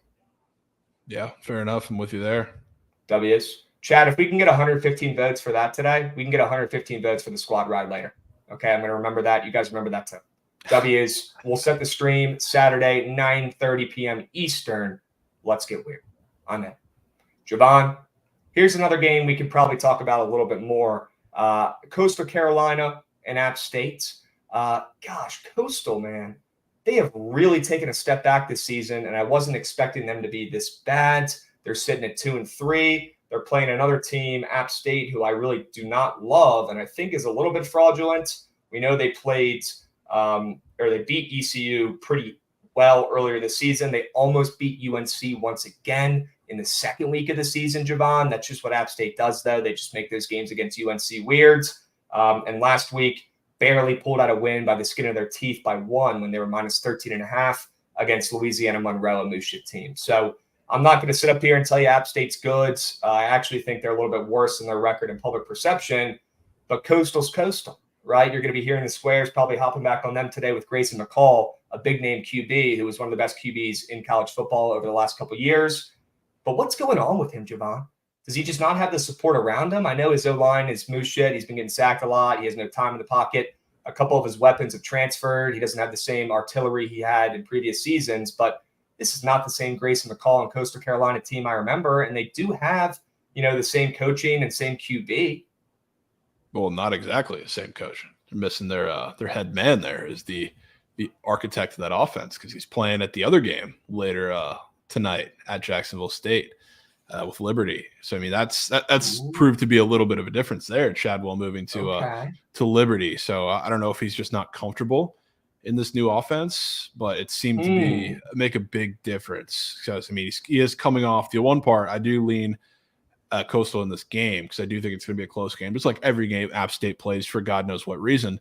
Yeah, fair enough. I'm with you there. W's. Chad, if we can get 115 votes for that today, we can get 115 votes for the squad ride later. Okay, I'm going to remember that. You guys remember that too. W's. We'll set the stream Saturday, 9:30 p.m. Eastern. Let's get weird. I'm in. Javon, here's another game we could probably talk about a little bit more. Coastal Carolina and App State. Coastal, man. They have really taken a step back this season, and I wasn't expecting them to be this bad. They're sitting at 2-3. They're playing another team, App State, who I really do not love and I think is a little bit fraudulent. We know they played they beat ECU pretty well earlier this season. They almost beat UNC once again in the second week of the season, Javon. That's just what App State does, though. They just make those games against UNC weird. And last week, barely pulled out a win by the skin of their teeth by 1 when they were -13.5 against Louisiana Monroe, a moose shit team. So I'm not going to sit up here and tell you App State's good. I actually think they're a little bit worse in their record and public perception, but Coastal's Coastal, right? You're going to be hearing the squares, probably hopping back on them today with Grayson McCall, a big-name QB who was one of the best QBs in college football over the last couple of years. But what's going on with him, Javon? Does he just not have the support around him? I know his O-line is moose shit. He's been getting sacked a lot. He has no time in the pocket. A couple of his weapons have transferred. He doesn't have the same artillery he had in previous seasons, but this is not the same Grayson McCall and Coastal Carolina team I remember, and they do have, the same coaching and same QB. Well, not exactly the same coach. They're missing their head man there is the architect of that offense because he's playing at the other game later tonight at Jacksonville State. with Liberty. So I mean that's proved to be a little bit of a difference there. Chadwell moving to Liberty. So I don't know if he's just not comfortable in this new offense, but it seemed to make a big difference. Because I mean he is coming off the one part. I do lean Coastal in this game because I do think it's going to be a close game. Just like every game App State plays for God knows what reason.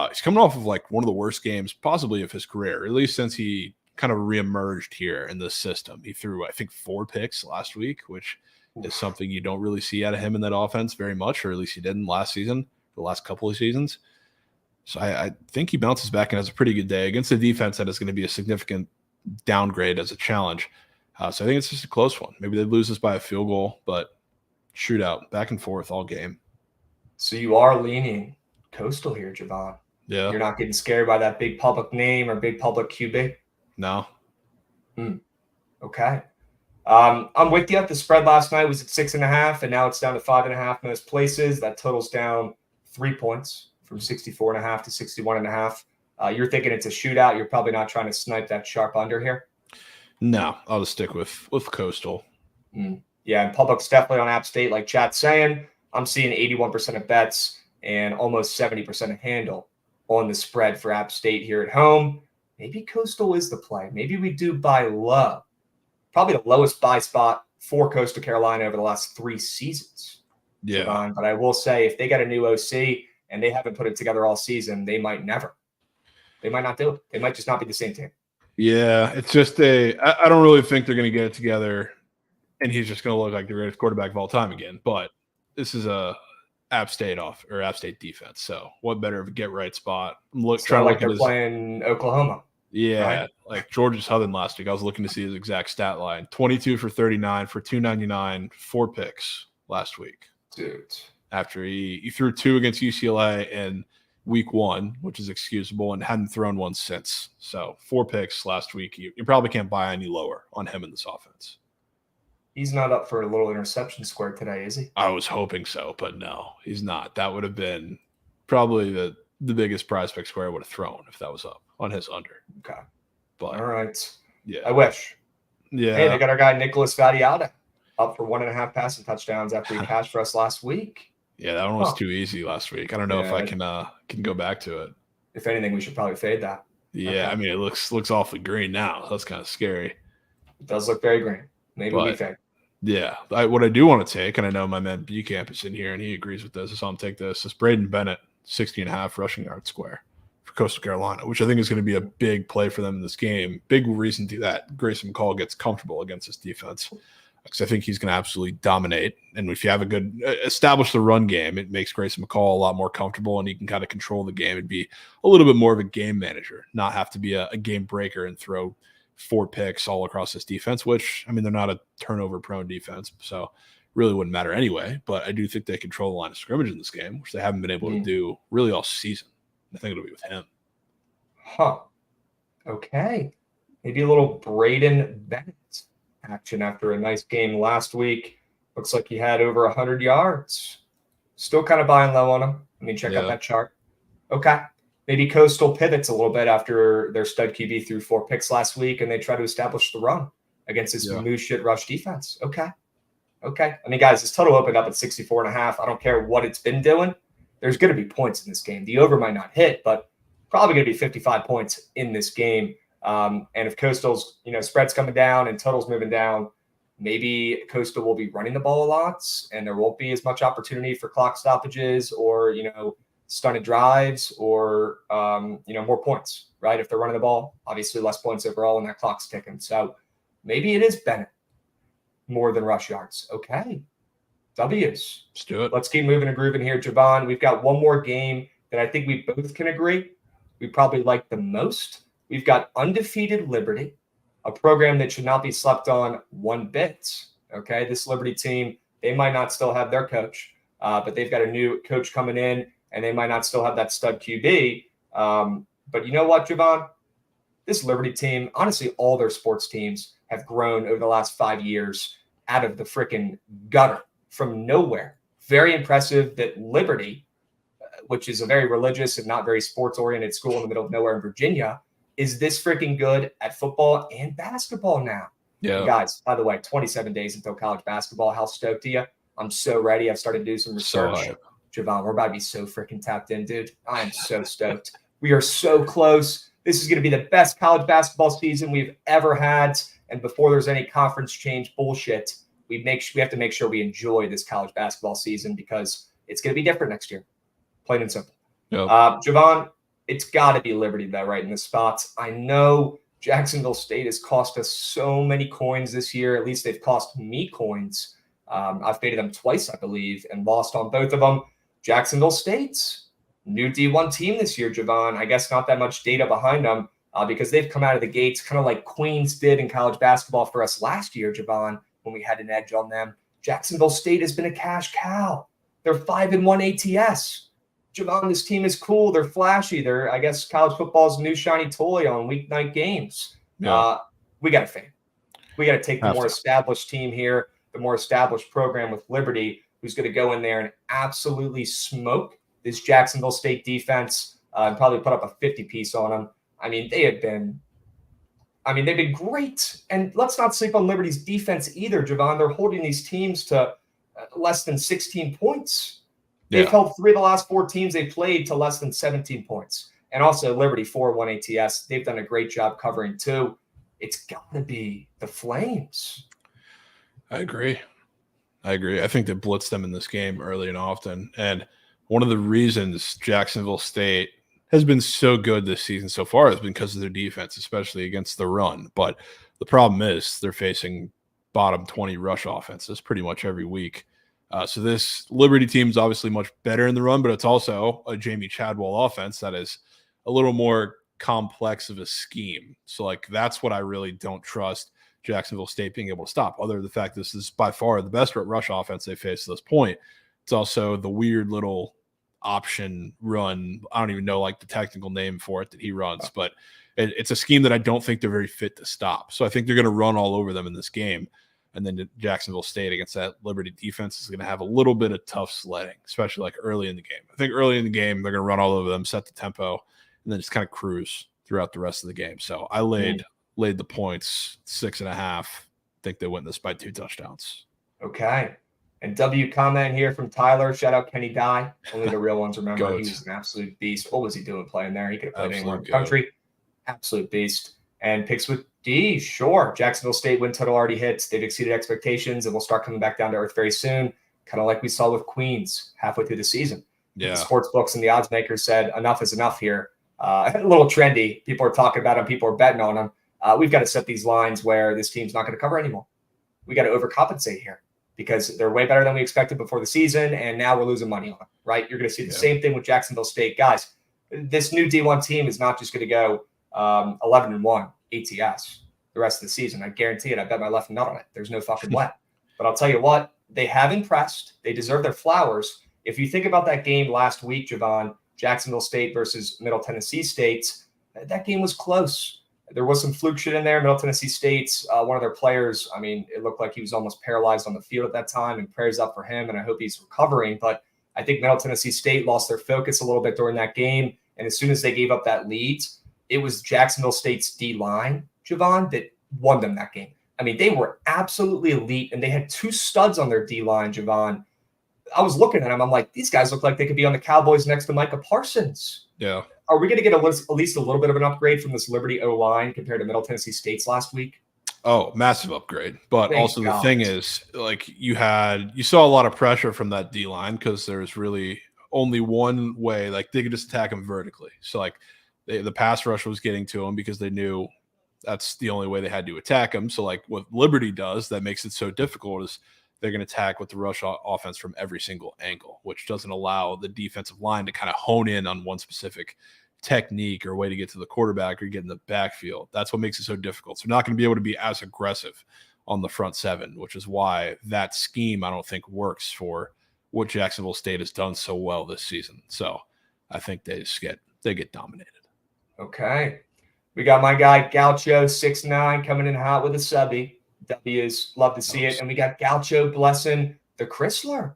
He's coming off of like one of the worst games possibly of his career, at least since he kind of reemerged here in this system. He threw, I think, 4 picks last week, which is something you don't really see out of him in that offense very much, or at least he didn't last season, the last couple of seasons. So I think he bounces back and has a pretty good day against a defense that is going to be a significant downgrade as a challenge. So I think it's just a close one. Maybe they lose this by a field goal, but shootout, back and forth all game. So you are leaning Coastal here, Javon. Yeah. You're not getting scared by that big public name or big public QB? No. Okay. I'm with you. The spread last night was at 6.5, and now it's down to 5.5 most places. That totals down 3 points from 64.5 to 61.5. You're thinking it's a shootout. You're probably not trying to snipe that sharp under here. No, I'll just stick with Coastal. Yeah, and public's definitely on App State, like chat's saying. I'm seeing 81% of bets and almost 70% of handle on the spread for App State here at home. Maybe Coastal is the play. Maybe we do buy low. Probably the lowest buy spot for Coastal Carolina over the last 3 seasons. Yeah. Javon. But I will say, if they got a new OC and they haven't put it together all season, they might never. They might not do it. They might just not be the same team. Yeah, it's just I don't really think they're going to get it together, and he's just going to look like the greatest quarterback of all time again. But this is a App State defense. So what better of a get right spot? Trying like they're playing Oklahoma. Yeah, right? Like Georgia Southern last week. I was looking to see his exact stat line: 22 for 39 for 299, 4 picks last week. Dude, after he threw 2 against UCLA in week 1, which is excusable, and hadn't thrown one since. So 4 picks last week. You probably can't buy any lower on him in this offense. He's not up for a little interception square today, is he? I was hoping so, but no, he's not. That would have been probably the biggest prize pick square I would have thrown if that was up on his under. Okay. But all right. Yeah. I wish. Yeah. Hey, they got our guy Nicholas Vadiata up for 1.5 passing touchdowns after he cashed for us last week. Yeah, that one was too easy last week. I don't know if I can go back to it. If anything, we should probably fade that. Yeah, okay. I mean, it looks awfully green now. That's kind of scary. It does look very green. Maybe we fade. Yeah, what I do want to take, and I know my man B-Camp is in here, and he agrees with this, so I'll take this. It's Braden Bennett, 60.5 rushing yard square for Coastal Carolina, which I think is going to be a big play for them in this game. Big reason that Grayson McCall gets comfortable against this defense, because I think he's going to absolutely dominate. And if you have a good establish the run game, it makes Grayson McCall a lot more comfortable, and he can kind of control the game and be a little bit more of a game manager, not have to be a game breaker and throw 4 picks all across this defense, which, I mean, they're not a turnover-prone defense, so really wouldn't matter anyway. But I do think they control the line of scrimmage in this game, which they haven't been able to do really all season. I think it'll be with him. Huh. Okay. Maybe a little Braden Bennett action after a nice game last week. Looks like he had over 100 yards. Still kind of buying low on him. I mean, check out that chart. Okay. Maybe Coastal pivots a little bit after their stud QB threw 4 picks last week, and they try to establish the run against this moose shit rush defense. Okay. I mean, guys, this total opened up at 64.5. I don't care what it's been doing. There's going to be points in this game. The over might not hit, but probably going to be 55 points in this game. And if Coastal's, spread's coming down and total's moving down, maybe Coastal will be running the ball a lot, and there won't be as much opportunity for clock stoppages or, stunted drives or, more points, right? If they're running the ball, obviously less points overall and that clock's ticking. So maybe it is Bennett more than rush yards. Okay. W's. Let's do it. Let's keep moving and grooving here, Javon. We've got one more game that I think we both can agree we probably like the most. We've got undefeated Liberty, a program that should not be slept on one bit. Okay. This Liberty team, they might not still have their coach, but they've got a new coach coming in, and they might not still have that stud QB. But you know what, Javon? This Liberty team, honestly, all their sports teams have grown over the last 5 years out of the freaking gutter from nowhere. Very impressive that Liberty, which is a very religious and not very sports-oriented school in the middle of nowhere in Virginia, is this freaking good at football and basketball now. Yeah. And guys, by the way, 27 days until college basketball. How stoked are you? I'm so ready. I've started to do some research. So Javon, we're about to be so freaking tapped in, dude. I am so stoked. We are so close. This is going to be the best college basketball season we've ever had. And before there's any conference change bullshit, we have to make sure we enjoy this college basketball season because it's going to be different next year. Plain and simple. Yep. Javon, it's got to be Liberty though, right in the spots. I know Jacksonville State has cost us so many coins this year. At least they've cost me coins. I've faded them twice, I believe, and lost on both of them. Jacksonville State's new D1 team this year, Javon. I guess not that much data behind them because they've come out of the gates kind of like Queens did in college basketball for us last year, Javon, when we had an edge on them. Jacksonville State has been a cash cow. They're 5-1 ATS. Javon, this team is cool. They're flashy. They're, I guess, college football's new shiny toy on weeknight games. Yeah. We got to fade. We got to take the more established team here, the more established program with Liberty, who's going to go in there and absolutely smoke this Jacksonville State defense and probably put up a 50-piece on them. I mean, they've been great. And let's not sleep on Liberty's defense either, Javon. They're holding these teams to less than 16 points. They've held 3 of the last 4 teams they played to less than 17 points. And also Liberty 4-1 ATS. They've done a great job covering too. It's got to be the Flames. I agree. I think they blitzed them in this game early and often. And one of the reasons Jacksonville State has been so good this season so far has been because of their defense, especially against the run. But the problem is they're facing bottom 20 rush offenses pretty much every week. So this Liberty team is obviously much better in the run, but it's also a Jamie Chadwell offense that is a little more complex of a scheme. So like that's what I really don't trust Jacksonville State being able to stop. Other than the fact this is by far the best rush offense they faced to this point, it's also the weird little option run. I don't even know like the technical name for it that he runs, but it's a scheme that I don't think they're very fit to stop. So I think they're going to run all over them in this game. And then Jacksonville State against that Liberty defense is going to have a little bit of tough sledding, especially like early in the game. I think early in the game, they're going to run all over them, set the tempo, and then just kind of cruise throughout the rest of the game. So I laid the points 6.5. I think they win this by 2 touchdowns. Okay. And W comment here from Tyler. Shout out Kenny Dye. Only the real ones remember. He was an absolute beast. What was he doing playing there? He could have played anywhere in the country. Absolute beast. And picks with D. Sure. Jacksonville State win total already hits. They've exceeded expectations and will start coming back down to earth very soon. Kind of like we saw with Queens halfway through the season. Yeah. The sports books and the odds makers said enough is enough here. A little trendy. People are talking about them. People are betting on them. We've got to set these lines where this team's not going to cover anymore. We got to overcompensate here because they're way better than we expected before the season, and now we're losing money on them, right? You're going to see the same thing with Jacksonville State. Guys, this new D1 team is not just going to go 11-1 ATS the rest of the season. I guarantee it. I bet my left nut on it. There's no fucking way. But I'll tell you what, they have impressed. They deserve their flowers. If you think about that game last week, Javon, Jacksonville State versus Middle Tennessee State, that game was close. There was some fluke shit in there. Middle Tennessee State's one of their players, I mean, it looked like he was almost paralyzed on the field at that time, and prayers up for him, and I hope he's recovering. But I think Middle Tennessee State lost their focus a little bit during that game, and as soon as they gave up that lead, it was Jacksonville State's D-line, Javon, that won them that game. I mean, they were absolutely elite, and they had 2 studs on their D-line, Javon. I was looking at them. I'm like, these guys look like they could be on the Cowboys next to Micah Parsons. Yeah. Are we going to get at least a little bit of an upgrade from this Liberty O-line compared to Middle Tennessee State's last week? Oh, massive upgrade. But also the thing is, like you saw a lot of pressure from that D-line because there's really only one way. Like they could just attack them vertically. So like the pass rush was getting to them because they knew that's the only way they had to attack them. So like what Liberty does that makes it so difficult is they're going to attack with the rush offense from every single angle, which doesn't allow the defensive line to kind of hone in on one specific technique or way to get to the quarterback or get in the backfield. That's what makes it so difficult. So we're not going to be able to be as aggressive on the front 7, which is why that scheme I don't think works for what Jacksonville State has done so well this season. So I think they get dominated. Okay. We got my guy Gaucho 6'9" coming in hot with a subby. W's, love to see it. And we got Gaucho blessing the Chrysler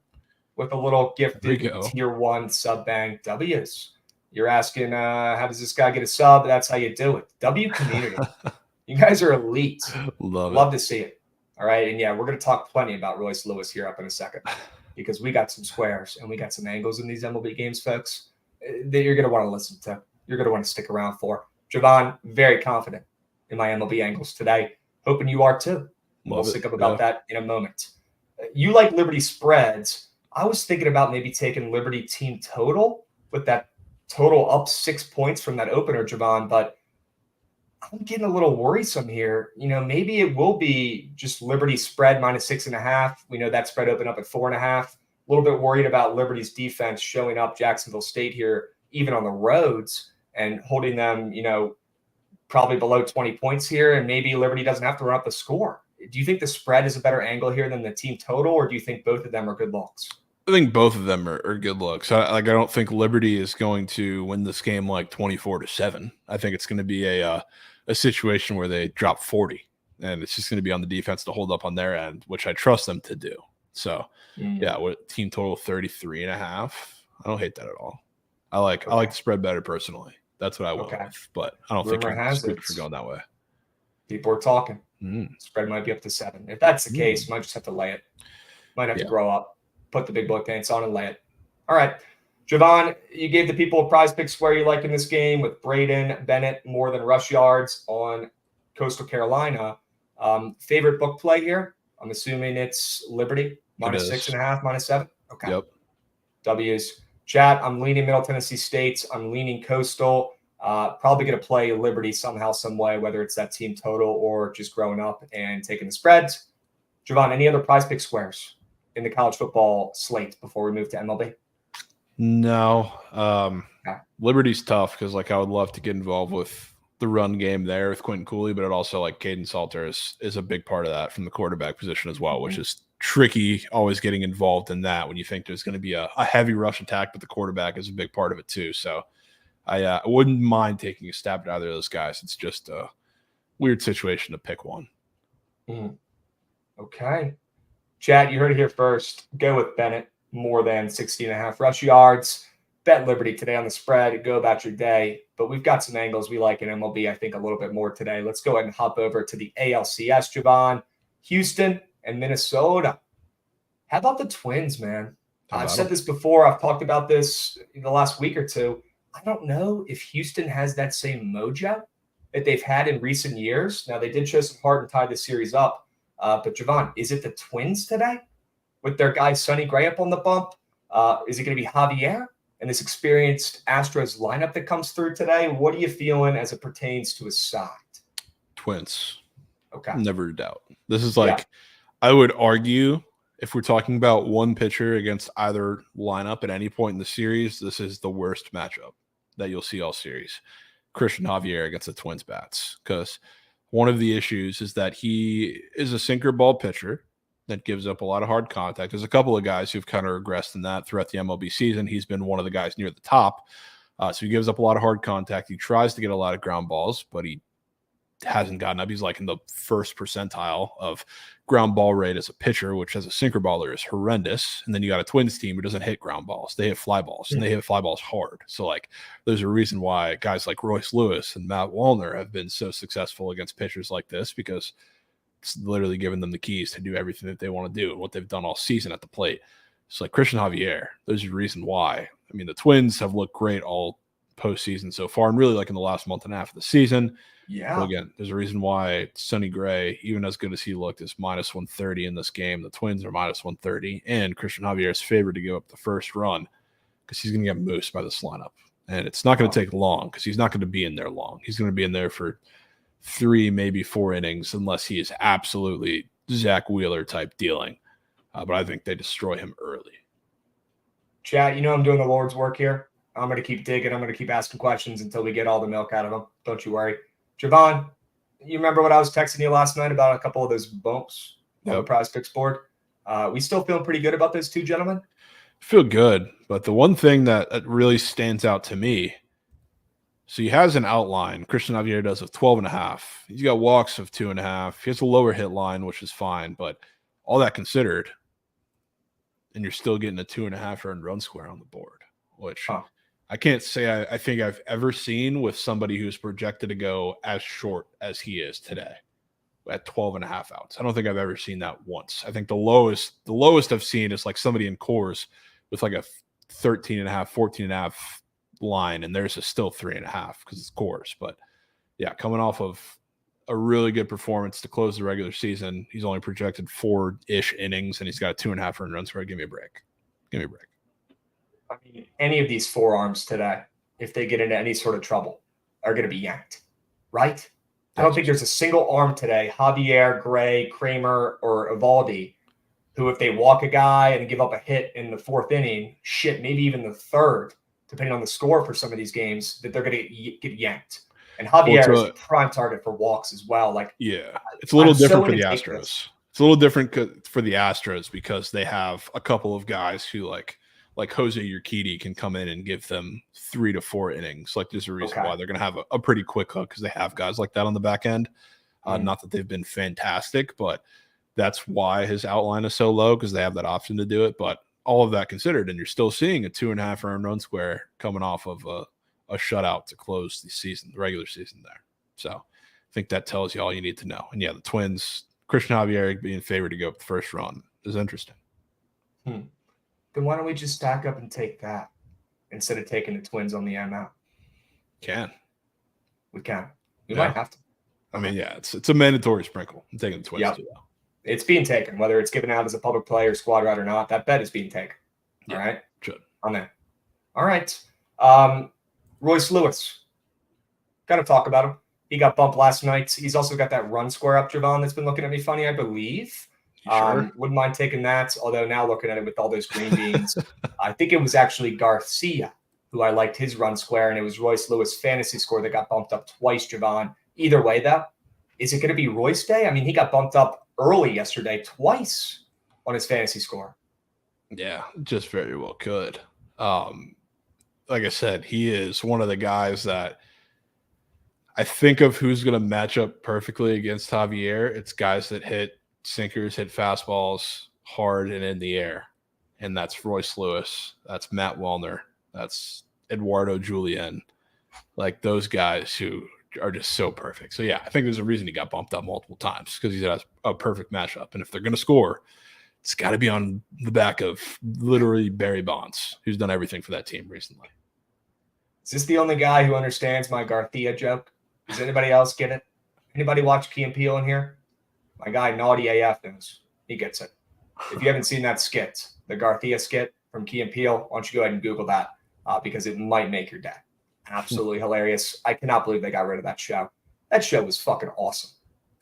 with a little gifted tier 1 sub bank W's. You're asking, how does this guy get a sub? That's how you do it. W community. You guys are elite. Love to see it. All right. And yeah, we're going to talk plenty about Royce Lewis here up in a second because we got some squares and we got some angles in these MLB games, folks, that you're going to want to listen to. You're going to want to stick around for. Javon, very confident in my MLB angles today. Hoping you are too. We'll stick up about that in a moment. You like Liberty spreads. I was thinking about maybe taking Liberty team total with that total up 6 points from that opener, Javon, but I'm getting a little worrisome here. Maybe it will be just Liberty spread -6.5. We know that spread opened up at 4.5. A little bit worried about Liberty's defense showing up Jacksonville State here, even on the roads, and holding them, probably below 20 points here. And maybe Liberty doesn't have to run up the score. Do you think the spread is a better angle here than the team total, or do you think both of them are good looks? I think both of them are good looks. I don't think Liberty is going to win this game like 24-7. I think it's going to be a situation where they drop 40, and it's just going to be on the defense to hold up on their end, which I trust them to do. So, yeah, with team total 33.5, I don't hate that at all. I like the spread better personally. That's what I went with, but I don't think I'm stupid for going that way. People are talking. Spread might be up to 7. If that's the case, might just have to lay it. Might have to grow up, put the big boy pants on and lay it. All right. Javon, you gave the people a prize pick square you like in this game with Braden Bennett more than rush yards on Coastal Carolina. Favorite book play here? I'm assuming it's Liberty, -6.5, -7. Okay. Yep. W's. Chat, I'm leaning Middle Tennessee State. I'm leaning Coastal. Probably going to play Liberty somehow, some way, whether it's that team total or just growing up and taking the spreads. Javon, any other prize pick squares in the college football slate before we move to MLB? No. Liberty's tough because I would love to get involved with the run game there with Quentin Cooley, but it also Caden Salter is a big part of that from the quarterback position as well, which is tricky always getting involved in that when you think there's going to be a heavy rush attack, but the quarterback is a big part of it too. So I wouldn't mind taking a stab at either of those guys. It's just a weird situation to pick one. Okay. Chad, you heard it here first. Go with Bennett, more than 16.5 rush yards. Bet Liberty today on the spread. Go about your day. But we've got some angles we like in MLB, I think, a little bit more today. Let's go ahead and hop over to the ALCS, Javon. Houston and Minnesota. How about the Twins, man? I've said this before. I've talked about this in the last week or two. I don't know if Houston has that same mojo that they've had in recent years. Now, they did show some heart and tie this series up. But, Javon, is it the Twins today with their guy Sonny Gray up on the bump? Is it going to be Javier and this experienced Astros lineup that comes through today? What are you feeling as it pertains to his side? Twins. Okay. Never a doubt. This is I would argue if we're talking about one pitcher against either lineup at any point in the series, this is the worst matchup that you'll see all series. Christian Javier against the Twins bats, because one of the issues is that he is a sinker ball pitcher that gives up a lot of hard contact. There's a couple of guys who've kind of regressed in that throughout the MLB season. He's been one of the guys near the top. So he gives up a lot of hard contact. He tries to get a lot of ground balls, but he hasn't gotten up. He's in the first percentile of ground ball rate as a pitcher, which as a sinker baller is horrendous. And then you got a Twins team who doesn't hit ground balls. They hit fly balls, and they hit fly balls hard. So there's a reason why guys like Royce Lewis and Matt Wallner have been so successful against pitchers like this, because it's literally giving them the keys to do everything that they want to do and what they've done all season at the plate. It's Christian Javier. There's a reason why. I mean, the Twins have looked great all postseason so far, and really in the last month and a half of the season. Yeah. But again, there's a reason why Sonny Gray, even as good as he looked, is -130 in this game. The Twins are -130, and Christian Javier is favored to go up the first run because he's going to get moosed by this lineup. And it's not going to take long because he's not going to be in there long. He's going to be in there for 3, maybe 4 innings, unless he is absolutely Zach Wheeler type dealing. But I think they destroy him early. Chat, I'm doing the Lord's work here. I'm going to keep digging. I'm going to keep asking questions until we get all the milk out of them. Don't you worry. Javon, you remember what I was texting you last night about a couple of those bumps on the prize picks board? We still feeling pretty good about those two gentlemen? Feel good, but the one thing that really stands out to me, so he has an outline. Christian Javier does of 12.5. He's got walks of 2.5. He has a lower hit line, which is fine, but all that considered, and you're still getting a 2.5 earned run square on the board, which I can't say I think I've ever seen with somebody who's projected to go as short as he is today at 12 and a half outs. I don't think I've ever seen that once. I think the lowest I've seen is like somebody in cores with like a 13 and a half, 14 and a half line, and theirs is still 3.5 because it's cores. But yeah, coming off of a really good performance to close the regular season, he's only projected 4-ish innings, and he's got a 2.5 earned runs score. Give me a break. Give me a break. I mean, any of these forearms today, if they get into any sort of trouble, are going to be yanked, right? I don't think there's a single arm today, Javier, Gray, Kramer, or Evaldi, who if they walk a guy and give up a hit in the 4th inning, maybe even the 3rd, depending on the score for some of these games, that they're going to get yanked. And Javier is a prime target for walks as well. It's a little different for the Astros. It's a little different for the Astros because they have a couple of guys who like Jose Urquidy can come in and give them 3 to 4 innings. Like there's a reason why they're going to have a pretty quick hook because they have guys like that on the back end. Not that they've been fantastic, but that's why his outline is so low because they have that option to do it. But all of that considered, and you're still seeing a 2.5 earned run square coming off of a shutout to close the regular season there. So I think that tells you all you need to know. And yeah, the Twins, Christian Javier being favored to go up the first run is interesting. Then why don't we just stack up and take that instead of taking the Twins on the ML? We can. We might have to. I mean, yeah, it's a mandatory sprinkle. I'm taking the Twins too, though. It's being taken, whether it's given out as a public play or squad ride or not. That bet is being taken. All right? Should. On there. All right. Royce Lewis. Got to talk about him. He got bumped last night. He's also got that run square up, Javon, that's been looking at me funny, I believe. Sure? Wouldn't mind taking that, although now looking at it with all those green beans, I think it was actually Garcia who I liked his run square, and it was Royce Lewis fantasy score that got bumped up twice, Javon. Either way, though, is it going to be Royce Day? I mean, he got bumped up early yesterday twice on his fantasy score. Yeah, just very well could. Like I said, he is one of the guys that I think of who's going to match up perfectly against Javier. It's guys that hit sinkers, hit fastballs hard and in the air. And that's Royce Lewis. That's Matt Wellner. That's Eduardo Julien. Like those guys who are just so perfect. So, yeah, I think there's a reason he got bumped up multiple times because he has a perfect matchup. And if they're going to score, it's got to be on the back of literally Barry Bonds, who's done everything for that team recently. Is this the only guy who understands my Garcia joke? Does anybody else get it? Anybody watch Key and Peele in here? My guy, Naughty AF, knows. He gets it. If you haven't seen that skit, the Garcia skit from Key and Peele, why don't you go ahead and Google that because it might make your day. Absolutely hilarious. I cannot believe they got rid of that show. That show was fucking awesome.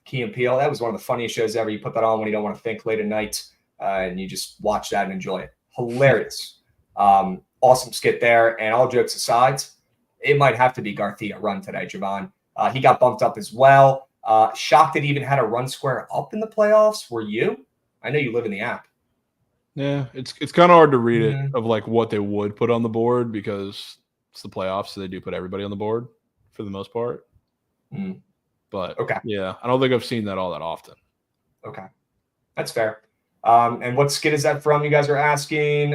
Key and Peele, that was one of the funniest shows ever. You put that on when you don't want to think late at night, and you just watch that and enjoy it. Hilarious. Awesome skit there. And all jokes aside, it might have to be Garcia run today, Javon. He got bumped up as well. Shocked that he even had a run square up in the playoffs. Were you? I know you live in the app. Yeah, it's kind of hard to read it of like what they would put on the board because it's the playoffs, so they do put everybody on the board for the most part. But yeah, I don't think I've seen that all that often. Okay, that's fair. And what skit is that from? You guys are asking.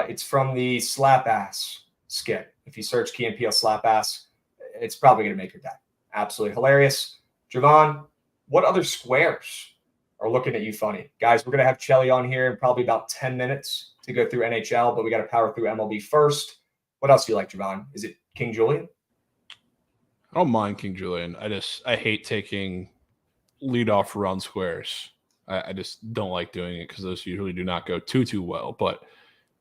It's from the Slap Ass skit. If you search Key and Peele Slap Ass, it's probably going to make your day. Absolutely hilarious. Javon, what other squares are looking at you funny? Guys, we're going to have Chelly on here in probably about 10 minutes to go through NHL, but we got to power through MLB first. What else do you like, Javon? Is it King Julian? I don't mind King Julian. I hate taking leadoff run squares. I just don't like doing it because those usually do not go too well. But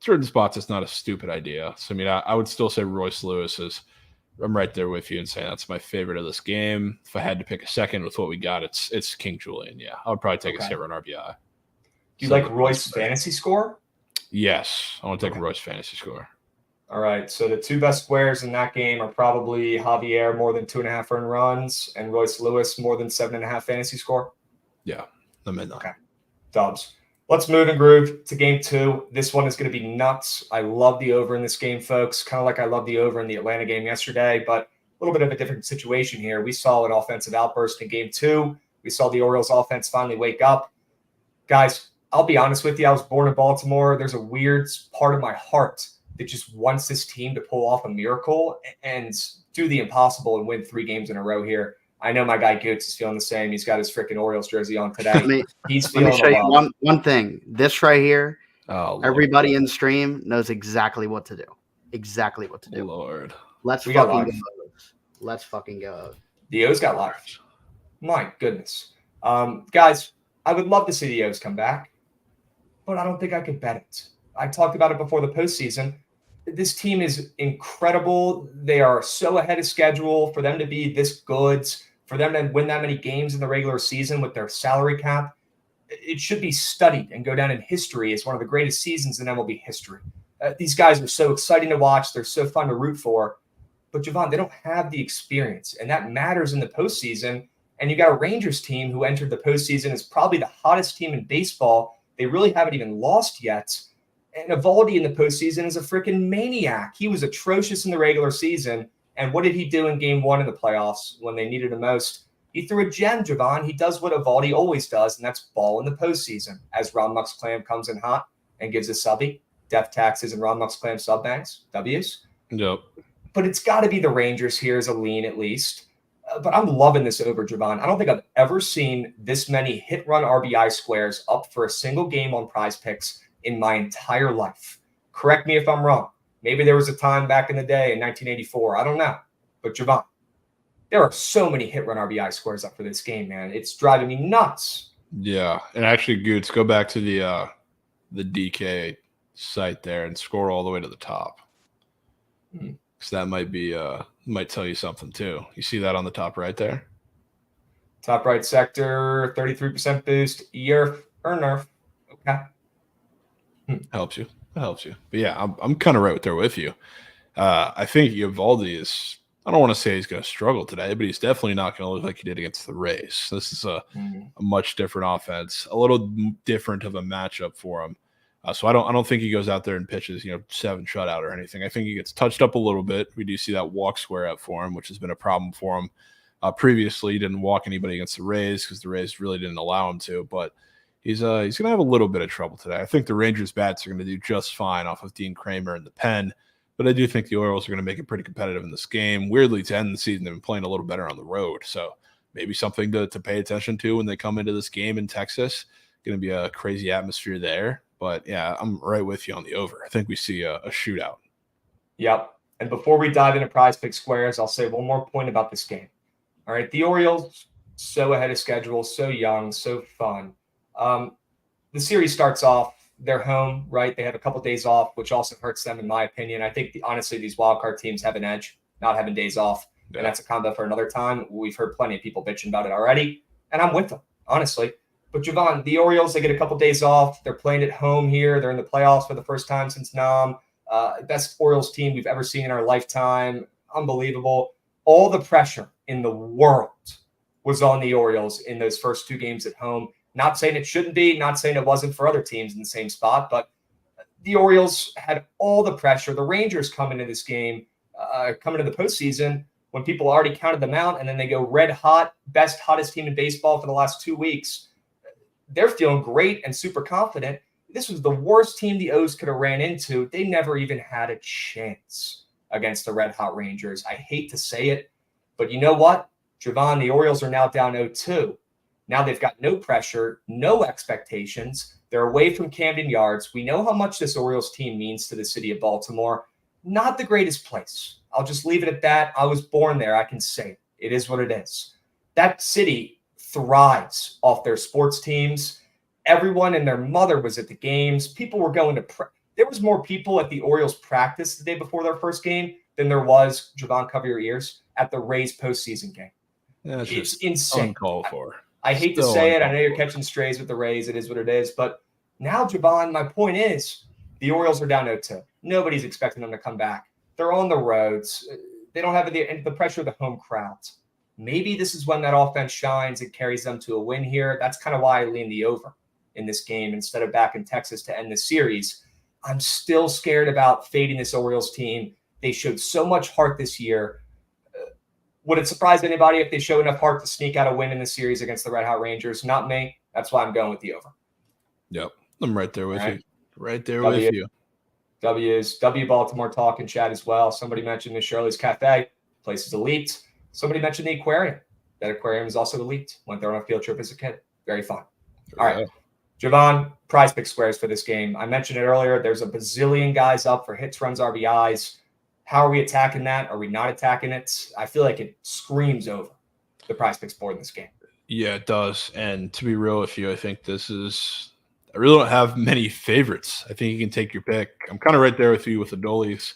certain spots, it's not a stupid idea. So, I mean, I would still say Royce Lewis is – I'm right there with you and saying that's my favorite of this game. If I had to pick a second with what we got, it's King Julian. Yeah, I would probably take a hit run RBI. Do you like Royce fantasy score? Yes, I want to take Royce fantasy score. All right, so the two best squares in that game are probably Javier more than 2.5 earned runs and Royce Lewis more than 7.5 fantasy score. Yeah, the midnight. Okay, dubs. Let's move and groove to game 2. This one is going to be nuts. I love the over in this game, folks, kind of like I love the over in the Atlanta game yesterday, but a little bit of a different situation here. We saw an offensive outburst in game 2. We saw the Orioles offense finally wake up. Guys, I'll be honest with you. I was born in Baltimore. There's a weird part of my heart that just wants this team to pull off a miracle and do the impossible and win 3 games in a row here. I know my guy Goots is feeling the same. He's got his freaking Orioles jersey on today. He's feeling let me show you one thing. This right here, everybody in the stream knows exactly what to do. Exactly what to do. Lord. Let's fucking go. Let's fucking go. The O's got live. My goodness. Guys, I would love to see the O's come back, but I don't think I could bet it. I talked about it before the postseason. This team is incredible. They are so ahead of schedule. For them to be this good, for them to win that many games in the regular season with their salary cap, it should be studied and go down in history as one of the greatest seasons in MLB history. These guys are so exciting to watch. They're so fun to root for. But, Javon, they don't have the experience, and that matters in the postseason. And you got a Rangers team who entered the postseason as probably the hottest team in baseball. They really haven't even lost yet. And Eovaldi in the postseason is a freaking maniac. He was atrocious in the regular season. And what did he do in game 1 in the playoffs when they needed him most? He threw a gem, Javon. He does what Eovaldi always does, and that's ball in the postseason. As Ron Muxclam comes in hot and gives a subby, death taxes and Ron Muxclam sub banks, W's. Yep. But it's got to be the Rangers here as a lean at least. But I'm loving this over, Javon. I don't think I've ever seen this many hit-run RBI squares up for a single game on Prize Picks in my entire life. Correct me if I'm wrong. Maybe there was a time back in the day in 1984. I don't know. But, Javon, there are so many hit-run RBI squares up for this game, man. It's driving me nuts. Yeah. And actually, Goots, go back to the DK site there and scroll all the way to the top. Because that might tell you something too. You see that on the top right there? Top right sector, 33% boost, YERF or NERF. Okay. Helps you. It helps you. But yeah, I'm kind of right there with you. I think Eovaldi is, I don't want to say he's going to struggle today, but he's definitely not going to look like he did against the Rays. This is a much different offense, a little different of a matchup for him. So I don't think he goes out there and pitches, 7 shutout or anything. I think he gets touched up a little bit. We do see that walk square up for him, which has been a problem for him. Previously, he didn't walk anybody against the Rays because the Rays really didn't allow him to. But he's going to have a little bit of trouble today. I think the Rangers bats are going to do just fine off of Dean Kramer in the pen. But I do think the Orioles are going to make it pretty competitive in this game. Weirdly, to end the season, they've been playing a little better on the road. So maybe something to pay attention to when they come into this game in Texas. Going to be a crazy atmosphere there. But, yeah, I'm right with you on the over. I think we see a shootout. Yep. And before we dive into Prize Pick Squares, I'll say one more point about this game. All right, the Orioles, so ahead of schedule, so young, so fun. The series starts off, they're home, right? They have a couple days off, which also hurts them, in my opinion. I think, honestly, these wildcard teams have an edge, not having days off. Yeah. And that's a combo for another time. We've heard plenty of people bitching about it already, and I'm with them, honestly. But, Javon, the Orioles, they get a couple days off. They're playing at home here. They're in the playoffs for the first time since Nam. Best Orioles team we've ever seen in our lifetime. Unbelievable. All the pressure in the world was on the Orioles in those first 2 games at home. Not saying it shouldn't be, not saying it wasn't for other teams in the same spot, but the Orioles had all the pressure. The Rangers come into this game, come into the postseason when people already counted them out, and then they go red hot, hottest team in baseball for the last 2 weeks. They're feeling great and super confident. This was the worst team the O's could have ran into. They never even had a chance against the red hot Rangers. I hate to say it, but you know what? Javon, the Orioles are now down 0-2. Now they've got no pressure, no expectations. They're away from Camden Yards. We know how much this Orioles team means to the city of Baltimore. Not the greatest place. I'll just leave it at that. I was born there. I can say it. It is what it is. That city thrives off their sports teams. Everyone and their mother was at the games. People were going to there was more people at the Orioles practice the day before their first game than there was, Javon, cover your ears, at the Rays postseason game. Yeah, it's insane. Uncalled for. I hate to say it. I know you're catching strays with the Rays. It is what it is. But now, Javon, my point is the Orioles are down 0-2. Nobody's expecting them to come back. They're on the roads. They don't have the pressure of the home crowds. Maybe this is when that offense shines and carries them to a win here. That's kind of why I lean the over in this game instead of back in Texas to end the series. I'm still scared about fading this Orioles team. They showed so much heart this year. Would it surprise anybody if they show enough heart to sneak out a win in the series against the Red Hot Rangers? Not me. That's why I'm going with the over. Yep. I'm right there with you. Right there with you. W's. W Baltimore talk in chat as well. Somebody mentioned Miss Shirley's Cafe. Place is elite. Somebody mentioned the aquarium. That aquarium is also elite. Went there on a field trip as a kid. Very fun. All right. Javon, prize pick squares for this game. I mentioned it earlier. There's a bazillion guys up for hits, runs, RBIs. How are we attacking that? Are we not attacking it? I feel like it screams over the prize picks board in this game. Yeah, it does. And to be real with you, I think this is – I really don't have many favorites. I think you can take your pick. I'm kind of right there with you with the Adolis.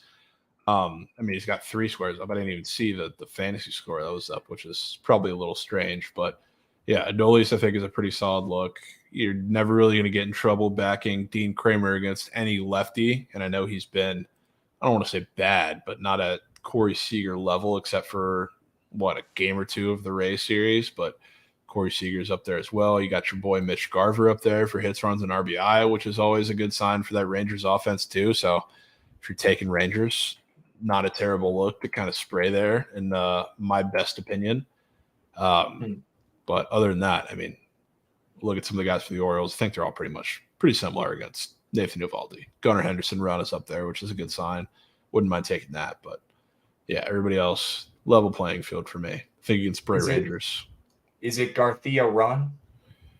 I mean, he's got 3 squares up. I didn't even see the fantasy score that was up, which is probably a little strange. But, yeah, Adolis, I think, is a pretty solid look. You're never really going to get in trouble backing Dean Kramer against any lefty. And I know he's been – I don't want to say bad, but not at Corey Seager level, except for, a game or 2 of the Ray series. But Corey Seager's up there as well. You got your boy Mitch Garver up there for hits, runs, and RBI, which is always a good sign for that Rangers offense too. So if you're taking Rangers, not a terrible look to kind of spray there, in my best opinion. But other than that, I mean, look at some of the guys for the Orioles. I think they're all pretty similar against Nathan Eovaldi. Gunnar Henderson run is up there, which is a good sign. Wouldn't mind taking that. But, yeah, everybody else, level playing field for me. I think you can spray Rangers. Is it Garcia run?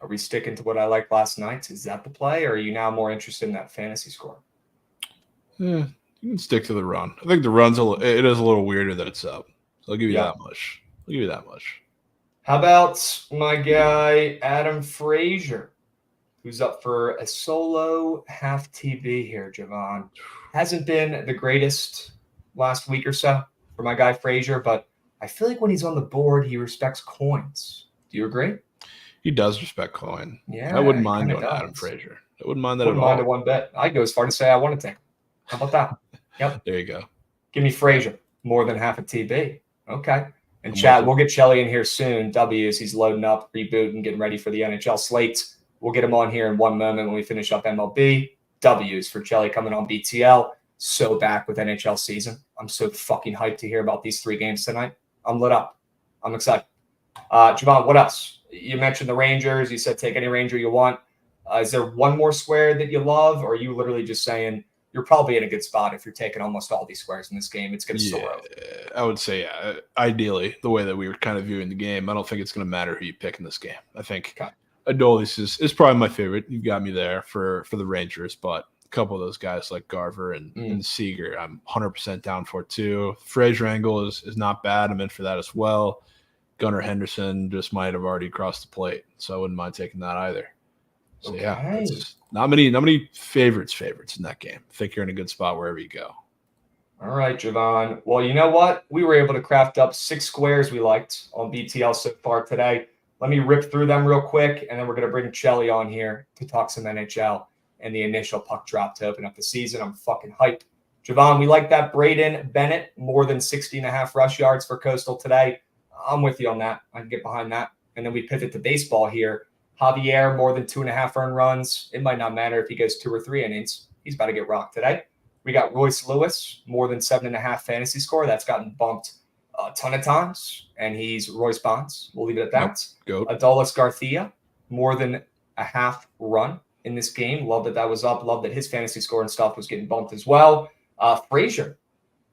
Are we sticking to what I liked last night? Is that the play, or are you now more interested in that fantasy score? You can stick to the run. I think the run's it is a little weirder that it's up. So I'll give you that much. How about my guy Adam Frazier, who's up for a solo half TB here, Javon? Hasn't been the greatest last week or so for my guy Frazier, but I feel like when he's on the board, he respects coins. Do you agree? He does respect coin. Yeah, I wouldn't mind going Adam Frazier. I wouldn't mind that wouldn't at all. mind a one bet. I'd go as far to say I want to take him. How about that? Yep. There you go. Give me Frazier, more than half a TB. Okay. And chat, we'll get Shelly in here soon. W's, he's loading up, rebooting, getting ready for the NHL slate. We'll get him on here in one moment when we finish up MLB. W's for Shelly coming on BTL. So back with NHL season. I'm so fucking hyped to hear about these 3 games tonight. I'm lit up. I'm excited. Javon, what else? You mentioned the Rangers. You said take any Ranger you want. Is there one more square that you love, or are you literally just saying you're probably in a good spot if you're taking almost all these squares in this game? It's going to soar over. I would say, ideally, the way that we were kind of viewing the game, I don't think it's going to matter who you pick in this game. I think Adolis is probably my favorite. You've got me there for the Rangers, but a couple of those guys like Garver and Seager, I'm 100% down for too. Frazier angle is not bad. I'm in for that as well. Gunnar Henderson just might have already crossed the plate, so I wouldn't mind taking that either. So yeah, not many favorites in that game. I think you're in a good spot wherever you go. All right, Javon. Well, you know what? We were able to craft up 6 squares we liked on BTL so far today. Let me rip through them real quick, and then we're going to bring Chelly on here to talk some NHL and the initial puck drop to open up the season. I'm fucking hyped. Javon, we like that Braden Bennett, more than 60.5 rush yards for Coastal today. I'm with you on that. I can get behind that. And then we pivot to baseball here. Javier, more than 2.5 earned runs. It might not matter if he goes 2 or 3 innings. He's about to get rocked today. We got Royce Lewis, more than 7.5 fantasy score. That's gotten bumped a ton of times, and he's Royce Bonds. We'll leave it at that. Go. Adolis Garcia, more than a half run in this game. Love that was up. Love that his fantasy score and stuff was getting bumped as well. Frazier,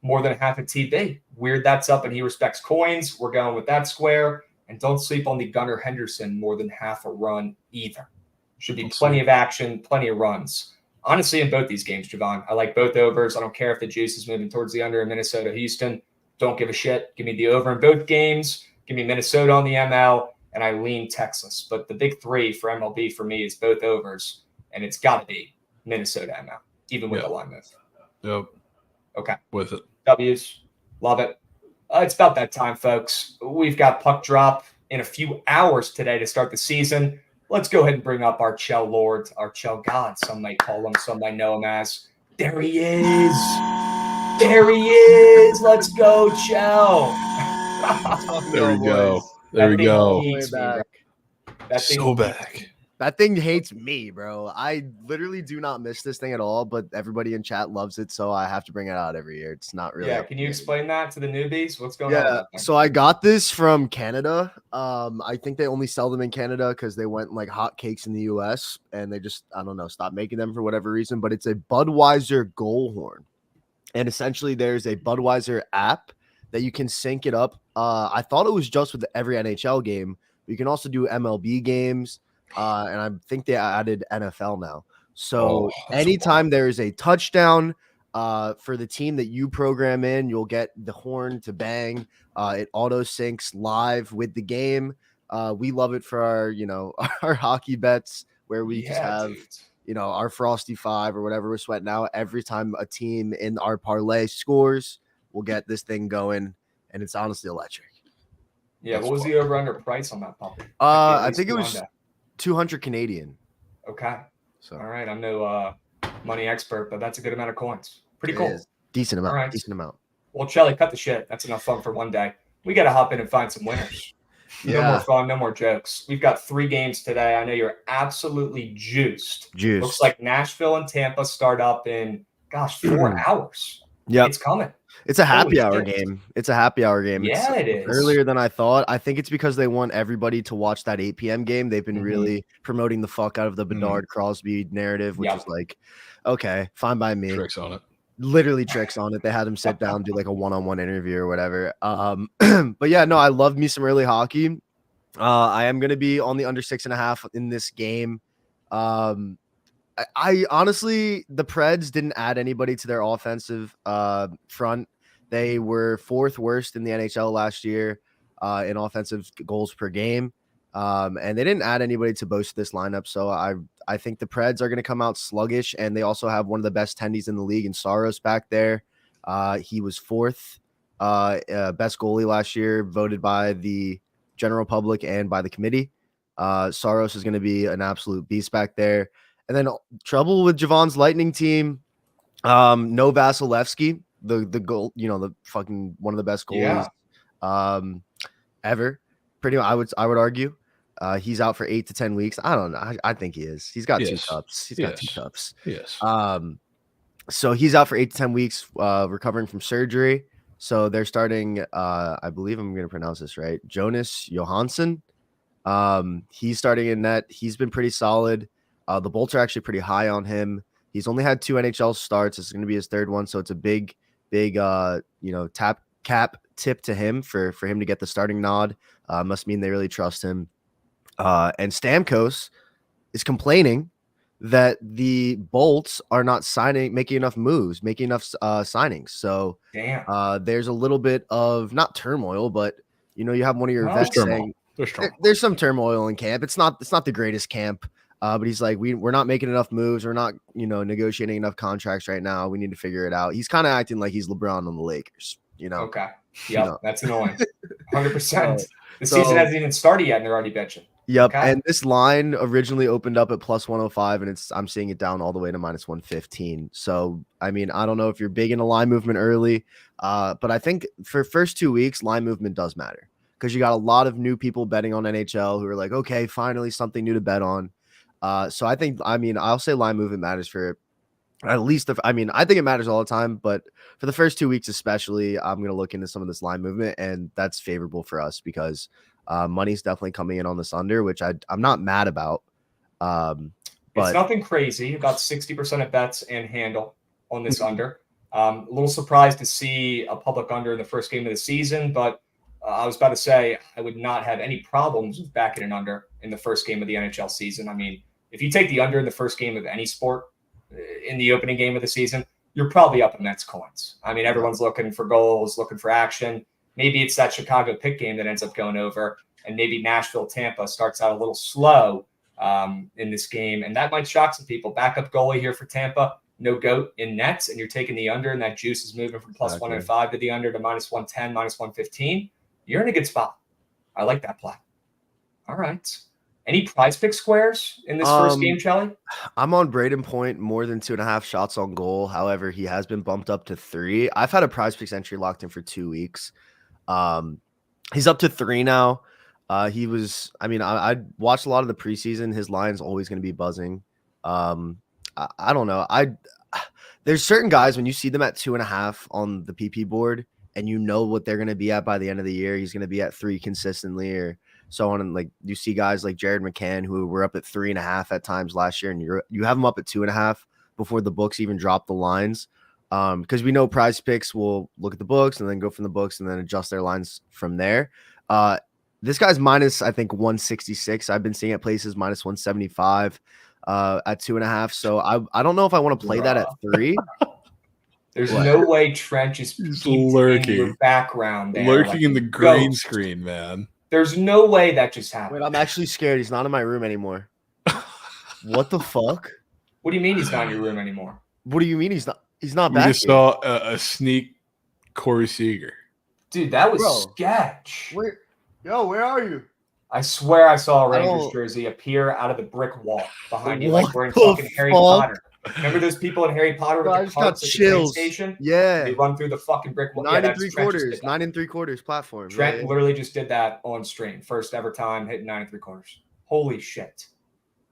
more than half a TB. Weird that's up, and he respects coins. We're going with that square. And don't sleep on the Gunnar Henderson, more than half a run either. Should be plenty of action, plenty of runs. Honestly, in both these games, Javon, I like both overs. I don't care if the juice is moving towards the under in Minnesota, Houston. Don't give a shit. Give me the over in both games. Give me Minnesota on the ML, and I lean Texas. But the big 3 for MLB for me is both overs, and it's got to be Minnesota ML, even with the line move. Yep. Okay. With it. W's. Love it. It's about that time, folks. We've got puck drop in a few hours today to start the season. Let's go ahead and bring up our Chell Lord, our Chell God, some might call him, some might know him as. There he is. There he is. Let's go, Chell. There we go. There we go. That thing So back. That thing hates me, bro. I literally do not miss this thing at all, but everybody in chat loves it, so I have to bring it out every year. It's not really. Yeah, can you explain that to the newbies? What's going on with that thing? So I got this from Canada. I think they only sell them in Canada because they went like hotcakes in the US and they just, I don't know, stopped making them for whatever reason. But it's a Budweiser goal horn. And essentially there's a Budweiser app that you can sync it up. I thought it was just with every NHL game, but you can also do MLB games. And I think they added NFL now. So anytime there is a touchdown for the team that you program in, you'll get the horn to bang. It auto syncs live with the game. We love it for our, our hockey bets where we just have, our Frosty 5 or whatever we're sweating out. Every time a team in our parlay scores, we'll get this thing going, and it's honestly electric. Yeah, what was the over-under price on that puppy? I think it was 200 Canadian. Okay. So all right, I'm no money expert, but that's a good amount of coins. Pretty cool. Decent amount. Right. Decent amount. Well, Shelly, cut the shit. That's enough fun for one day. We got to hop in and find some winners. No more fun, no more jokes. We've got 3 games today. I know you're absolutely juiced. Looks like Nashville and Tampa start up in, 4 hours. Yeah, it's coming. It's a happy hour game. It's a happy hour game. Yeah, it is. Earlier than I thought. I think it's because they want everybody to watch that 8 p.m. game. They've been really promoting the fuck out of the Bedard Crosby narrative, which is like, okay, fine by me. Tricks on it. Literally tricks on it. They had him sit down, do like a one-on-one interview or whatever. But yeah, no, I love me some early hockey. I am going to be on the under 6.5 in this game. I honestly, the Preds didn't add anybody to their offensive front. They were 4th worst in the NHL last year in offensive goals per game. And they didn't add anybody to boast this lineup. So I think the Preds are going to come out sluggish, and they also have one of the best tendies in the league in Saros back there. He was 4th best goalie last year, voted by the general public and by the committee. Saros is going to be an absolute beast back there. And then trouble with Javon's Lightning team. No Vasilevsky, the goal, the fucking one of the best goalies ever. Pretty much, I would argue. He's out for 8 to 10 weeks. I don't know. I think he is. He's got 2 cups. He's got 2 cups. Yes. So he's out for 8 to 10 weeks, recovering from surgery. So they're starting, I believe I'm going to pronounce this right, Jonas Johansson. He's starting in net. He's been pretty solid. The Bolts are actually pretty high on him. He's only had 2 NHL starts. It's going to be his 3rd one. So it's a big, cap tip to him for him to get the starting nod. Must mean they really trust him. And Stamkos is complaining that the Bolts are not making enough moves, making enough signings. So there's a little bit of not turmoil, but you have one of your vets saying there's some turmoil in camp. It's not the greatest camp. But he's like, we're not making enough moves. We're not, negotiating enough contracts right now. We need to figure it out. He's kind of acting like he's LeBron on the Lakers, Okay. Yep. That's annoying. 100%. The season hasn't even started yet, and they're already bitching. Yep. Okay. And this line originally opened up at plus 105, and I'm seeing it down all the way to minus 115. So, I mean, I don't know if you're big into line movement early, but I think for first 2 weeks, line movement does matter because you got a lot of new people betting on NHL who are like, okay, finally something new to bet on. So I'll say line movement matters for at least I think it matters all the time, but for the first 2 weeks, especially, I'm going to look into some of this line movement, and that's favorable for us because money's definitely coming in on this under, which I'm not mad about. But it's nothing crazy. About 60% of bets and handle on this under. A little surprised to see a public under in the first game of the season, but I was about to say I would not have any problems with backing an under in the first game of the NHL season. I mean, if you take the under in the first game of any sport in the opening game of the season, you're probably up in Mets coins. I mean, everyone's looking for goals, looking for action. Maybe it's that Chicago pick game that ends up going over, and maybe Nashville Tampa starts out a little slow in this game, and that might shock some people. Backup goalie here for Tampa, no goat in nets, and you're taking the under, and that juice is moving from plus 105 to the under to minus 110, minus 115. You're in a good spot. I like that play. All right. Any prize pick squares in this first game, Shelly? I'm on Braden Point, more than 2.5 shots on goal. However, he has been bumped up to 3. I've had a prize picks entry locked in for 2 weeks. He's up to 3 now. He was. I mean, I watched a lot of the preseason. His line's always going to be buzzing. I don't know. There's certain guys when you see them at 2.5 on the PP board, and you know what they're going to be at by the end of the year. He's going to be at 3 consistently, or so on. And like you see guys like Jared McCann who were up at 3.5 at times last year, and you have them up at 2.5 before the books even drop the lines. Because we know Prize Picks will look at the books and then go from the books and then adjust their lines from there. This guy's minus, I think, 166. I've been seeing at places minus 175 at 2.5. So I don't know if I want to play that at 3. There's no way Trench is lurking in your background there. Lurking in the green screen, man. There's no way that just happened. Wait, I'm actually scared. He's not in my room anymore. What the fuck? What do you mean he's not in your room anymore? What do you mean he's not? He's not We back. just saw a sneak Corey Seager. Dude, that was sketch. Where are you? I swear I saw a Rangers jersey appear out of the brick wall behind you, like we're in fucking Harry Potter. Remember those people in Harry Potter with the carts at the train station? Yeah. They run through the fucking brick wall. 9 3/4. 9 3/4 platform. Trent literally just did that on stream. First ever time hitting 9 3/4. Holy shit.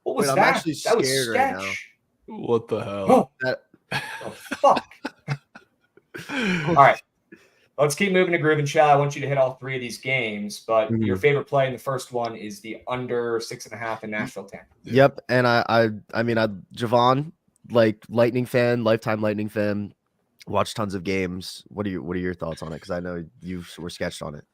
What was that? I'm actually that was scared sketch. right now. What the hell? Oh, fuck. All right. Let's keep moving to Groove and Chat. I want you to hit all 3 of these games, but your favorite play in the first one is the under 6.5 in Nashville Tampa. Yep. And I mean, Javon, like Lightning fan, lifetime Lightning fan, watched tons of games. What are your thoughts on it? Because I know you were sketched on it.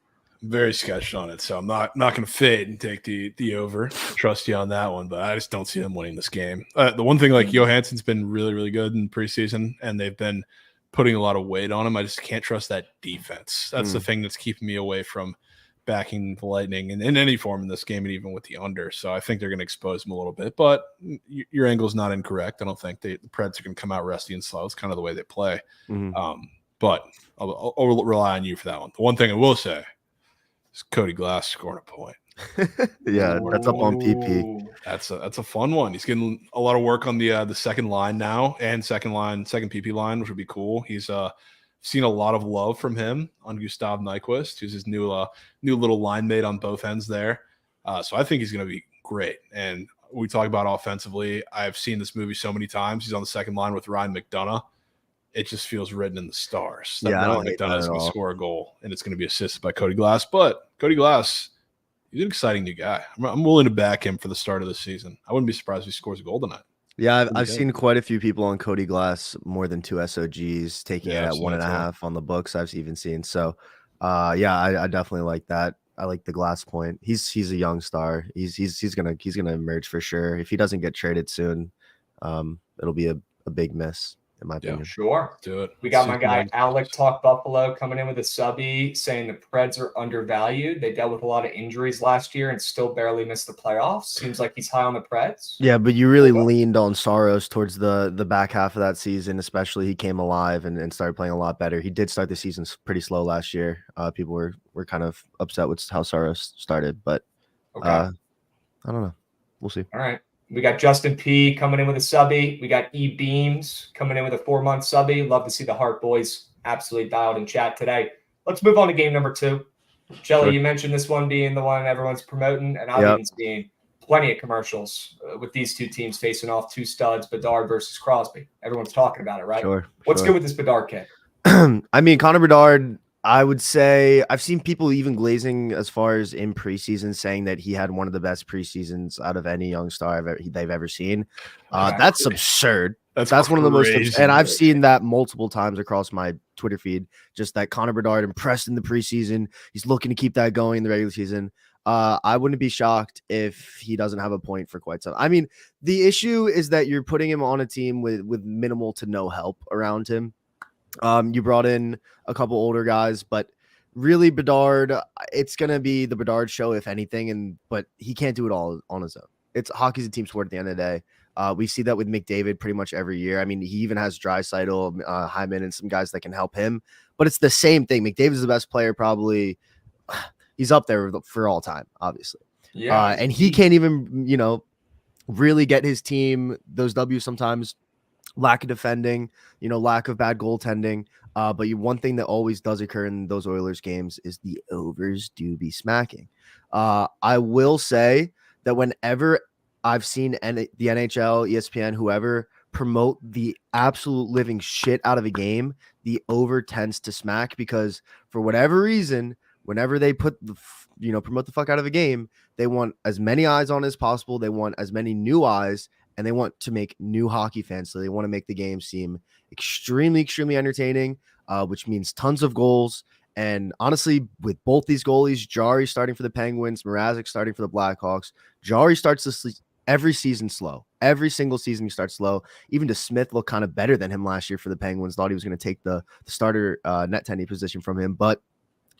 Very sketched on it, so I'm not going to fade and take the over. Trust you on that one, but I just don't see them winning this game. The one thing, like Johansson's been really, really good in preseason, and they've been putting a lot of weight on him. I just can't trust that defense. That's the thing that's keeping me away from backing the Lightning in any form in this game, and even with the under. So I think they're going to expose him a little bit, but your angle's not incorrect. I don't think the Preds are going to come out rusty and slow. It's kind of the way they play. But I'll rely on you for that one. The one thing I will say is Cody Glass scoring a point. Yeah, that's up on PP. That's a fun one. He's getting a lot of work on the second line now, and second PP line, which would be cool. He's seen a lot of love from him on Gustav Nyquist, who's his new little line mate on both ends there. So I think he's going to be great. And we talk about offensively. I've seen this movie so many times. He's on the second line with Ryan McDonough. It just feels written in the stars that Ryan McDonough is going to score a goal, and it's going to be assisted by Cody Glass. But Cody Glass, he's an exciting new guy. I'm willing to back him for the start of the season. I wouldn't be surprised if he scores a goal tonight. Yeah, I've seen quite a few people on Cody Glass, more than 2 SOGs, taking it at 1.5 on the books I've even seen. So, I definitely like that. I like the Glass point. He's a young star. He's gonna emerge for sure. If he doesn't get traded soon, it'll be a big miss, in my opinion. Sure. Do it. We got my guy Alec Talk Buffalo coming in with a subby saying the Preds are undervalued. They dealt with a lot of injuries last year and still barely missed the playoffs. Seems like he's high on the Preds. Yeah, but you really leaned on Saros towards the back half of that season, especially. He came alive and started playing a lot better. He did start the season pretty slow last year. People were kind of upset with how Saros started, but I don't know. We'll see. All right. We got Justin P coming in with a subby. We got E Beams coming in with a 4-month subby. Love to see the Hart boys absolutely dialed in chat today. Let's move on to game number 2. Jelly, you mentioned this one being the one everyone's promoting, and I've been seeing plenty of commercials with these two teams facing off, 2 studs, Bedard versus Crosby. Everyone's talking about it, right? What's good with this Bedard kid? I mean, Connor Bedard, I would say I've seen people even glazing as far as in preseason saying that he had one of the best preseasons out of any young star they've ever seen. That's absurd. That's one of the most, and I've seen that multiple times across my Twitter feed. Just that Connor Bedard impressed in the preseason. He's looking to keep that going in the regular season. I wouldn't be shocked if he doesn't have a point for quite some. I mean, the issue is that you're putting him on a team with minimal to no help around him. You brought in a couple older guys, but really Bedard, it's going to be the Bedard show, if anything. But he can't do it all on his own. Hockey's a team sport at the end of the day. We see that with McDavid pretty much every year. I mean, he even has Draisaitl, Hyman, and some guys that can help him. But it's the same thing. McDavid's the best player, probably. He's up there for all time, obviously. Yeah, and he can't even, really get his team those W's sometimes lack of defending, lack of bad goaltending. But one thing that always does occur in those Oilers games is the overs do be smacking. I will say that whenever I've seen the NHL, ESPN, whoever promote the absolute living shit out of a game, the over tends to smack because for whatever reason, whenever they promote the fuck out of a game, they want as many eyes on as possible. They want as many new eyes, and they want to make new hockey fans. So they want to make the game seem extremely, extremely entertaining, which means tons of goals. And honestly, with both these goalies, Jari starting for the Penguins, Mrazek starting for the Blackhawks, Jari starts every season slow. Every single season he starts slow. Even DeSmith looked kind of better than him last year for the Penguins. Thought he was going to take the starter net tending position from him, but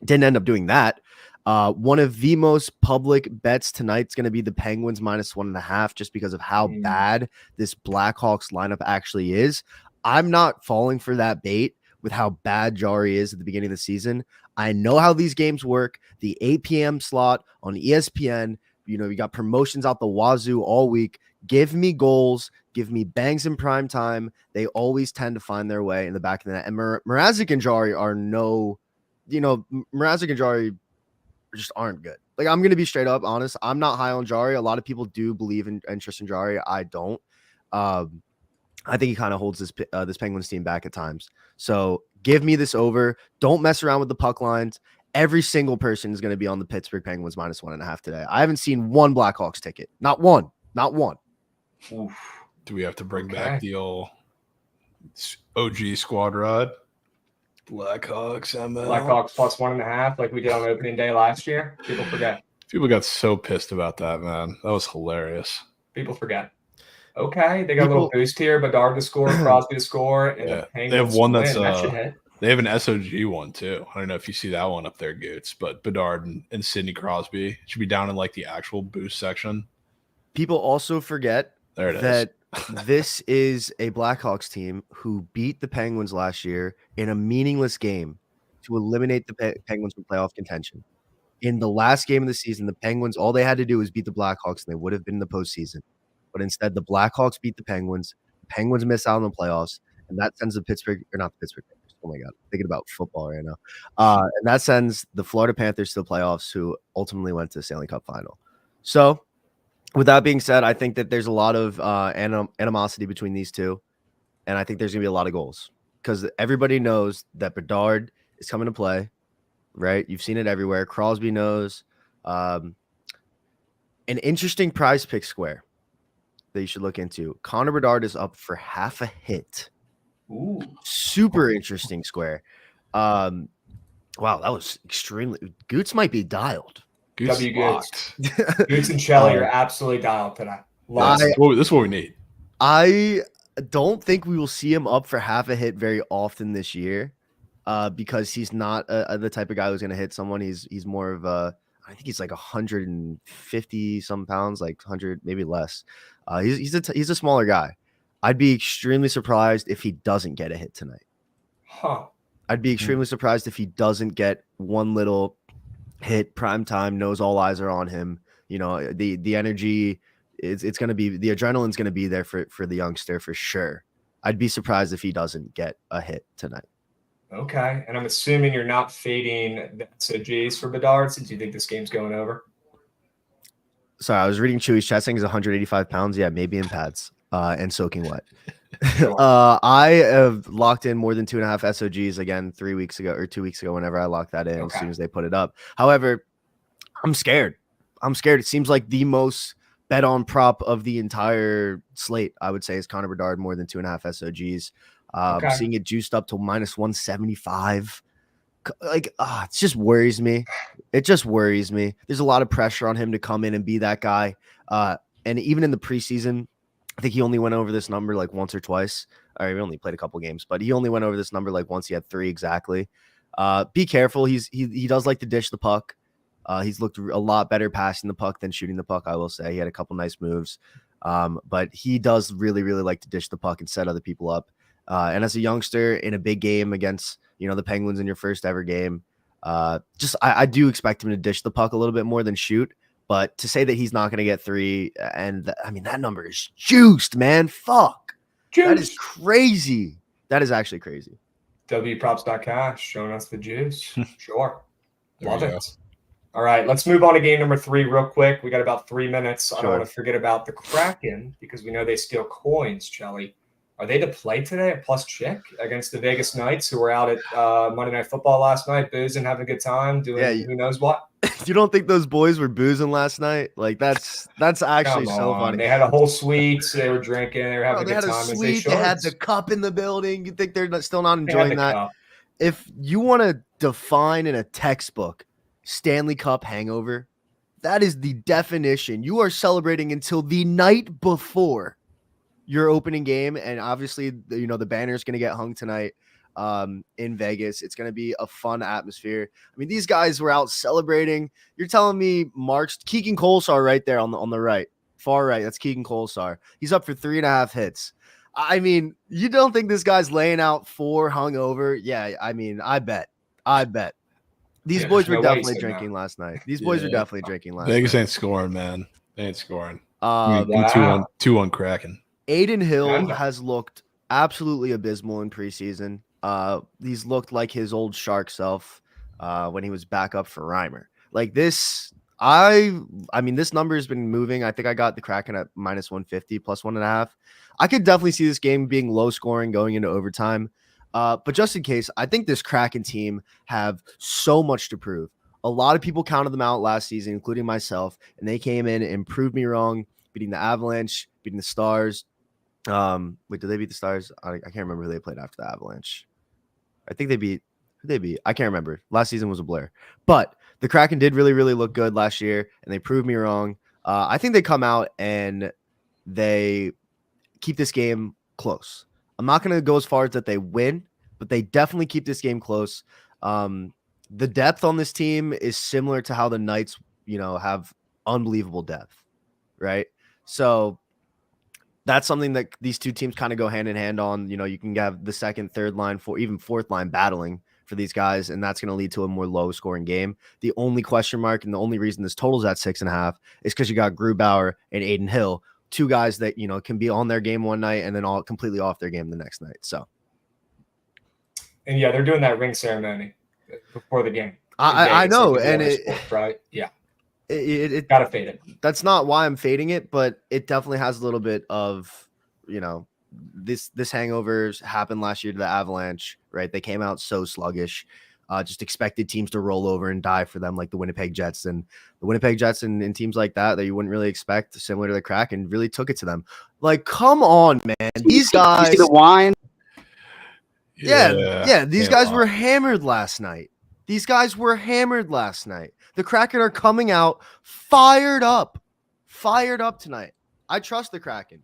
didn't end up doing that. One of the most public bets tonight is going to be the Penguins -1.5, just because of how bad this Blackhawks lineup actually is. I'm not falling for that bait with how bad Jari is at the beginning of the season. I know how these games work. The 8 p.m. slot on ESPN, you got promotions out the wazoo all week. Give me goals. Give me bangs in prime time. They always tend to find their way in the back of the net. And Mrazek and Jari are Mrazek and Jari just aren't good. Like, I'm going to be straight up honest. I'm not high on Jari. A lot of people do believe in Tristan Jari. I don't. I think he kind of holds this Penguins team back at times. So give me this over. Don't mess around with the puck lines. Every single person is going to be on the Pittsburgh Penguins -1.5 today. I haven't seen one Blackhawks ticket. Not one. Not one. Oof. Do we have to bring back the old OG squad rod? Blackhawks, ML. Blackhawks +1.5, like we did on opening day last year. People forget. People got so pissed about that, man. That was hilarious. People forget. Okay, they got a little boost here. Bedard to score, Crosby to score, and the Penguins they have one that's that should hit. They have an SOG one too. I don't know if you see that one up there, Goots, but Bedard and Sidney Crosby should be down in like the actual boost section. People also forget that this is a Blackhawks team who beat the Penguins last year in a meaningless game to eliminate the Penguins from playoff contention. In the last game of the season, the Penguins, all they had to do was beat the Blackhawks, and they would have been in the postseason. But instead, the Blackhawks beat the Penguins. The Penguins miss out on the playoffs, and that sends the Pittsburgh – or not the Pittsburgh – oh, my God. I'm thinking about football right now. And that sends the Florida Panthers to the playoffs, who ultimately went to the Stanley Cup final. So, with that being said, I think that there's a lot of animosity between these two, and I think there's going to be a lot of goals because everybody knows that Bedard is coming to play, right? You've seen it everywhere. Crosby knows. An interesting prize pick square that you should look into. Connor Bedard is up for half a hit. Ooh. Super interesting square. Wow, that was extremely – Goots might be dialed. Goots and Shelley are absolutely dialed today. This is what we need. I don't think we will see him up for half a hit very often this year because he's not the type of guy who's going to hit someone. He's more of a – I think he's like 150 some pounds, like 100, maybe less. He's a smaller guy. I'd be extremely surprised if he doesn't get a hit tonight. I'd be extremely surprised if he doesn't get one little hit, prime time, knows all eyes are on him. The energy, it's going to be, the adrenaline's going to be there for the youngster for sure. I'd be surprised if he doesn't get a hit tonight. Okay. And I'm assuming you're not fading the SOGs for Bedard since you think this game's going over. Sorry, I was reading Chewy's chat saying he's 185 pounds. Yeah, maybe in pads and soaking wet. Sure. I have locked in more than 2.5 SOGs again 2 weeks ago, whenever I locked that in, as soon as they put it up. However, I'm scared. It seems like the most bet on prop of the entire slate, I would say, is Connor Bedard more than 2.5 SOGs. Seeing it juiced up to -175. It just worries me. There's a lot of pressure on him to come in and be that guy. And even in the preseason, I think he only went over this number like once or twice. He only played a couple games, but he only went over this number like once. He had 3 exactly. Be careful. He does like to dish the puck. He's looked a lot better passing the puck than shooting the puck, I will say. He had a couple nice moves. But he does really, really like to dish the puck and set other people up. And as a youngster in a big game against, the Penguins in your first ever game, I do expect him to dish the puck a little bit more than shoot. But to say that he's not going to get 3, and that number is juiced, man. Fuck. That is crazy. That is actually crazy. Wprops.cash showing us the juice. Sure. Love we it. go. All right, let's move on to game number 3 real quick. We got about 3 minutes. I don't Sure. want to forget about the Kraken because we know they steal coins, Chelly. Are they to play today at plus chick against the Vegas Knights, who were out at Monday Night Football last night, boozing, having a good time, doing who knows what? You don't think those boys were boozing last night? Like that's actually Come so on. funny. They had a whole suite. So they were drinking. They were having They a had good a time. suite. They had the cup in the building. You think they're still not They had enjoying the that? cup. If you want to define in a textbook Stanley Cup hangover, that is the definition. You are celebrating until the night before your opening game, and obviously, the banner is going to get hung tonight in Vegas. It's going to be a fun atmosphere. I mean, these guys were out celebrating. You're telling me Keegan Kolesar right there on the right, far right. That's Keegan Kolesar. He's up for 3.5 hits. I mean, you don't think this guy's laying out 4 hungover? Yeah, I mean, I bet. These boys were definitely drinking last night. These boys are definitely drinking last night. Vegas ain't scoring, man. They ain't scoring. Wow. 2-1 Kraken. Aiden Hill has looked absolutely abysmal in preseason. He's looked like his old Shark self when he was back up for Reimer. Like this, I mean, this number has been moving. I think I got the Kraken at minus 150, plus 1.5. I could definitely see this game being low scoring going into overtime. But just in case, I think this Kraken team have so much to prove. A lot of people counted them out last season, including myself, and they came in and proved me wrong, beating the Avalanche, beating the Stars. Wait, did they beat the Stars? I can't remember who they played after the Avalanche. I think they beat I can't remember. Last season was a blur. But the Kraken did really, really look good last year, and they proved me wrong. I think they come out and they keep this game close. I'm not going to go as far as that they win, but they definitely keep this game close. The depth on this team is similar to how the Knights, have unbelievable depth, right? So that's something that these two teams kind of go hand in hand on. You can have the second, third line, even fourth line battling for these guys, and that's going to lead to a more low-scoring game. The only question mark and the only reason this total's at 6.5 is because you got Grubauer and Aiden Hill, two guys that can be on their game one night and then all completely off their game the next night. So, and they're doing that ring ceremony before the game. I know, and right, yeah, it gotta fade it. That's not why I'm fading it, but it definitely has a little bit of this hangovers happened last year to the Avalanche, right? They came out so sluggish. Just expected teams to roll over and die for them, like the Winnipeg Jets and teams like that you wouldn't really expect, similar to the Kraken, really took it to them. Like, come on, man. These guys. You see the wine? Yeah. These guys were hammered last night. The Kraken are coming out fired up tonight. I trust the Kraken.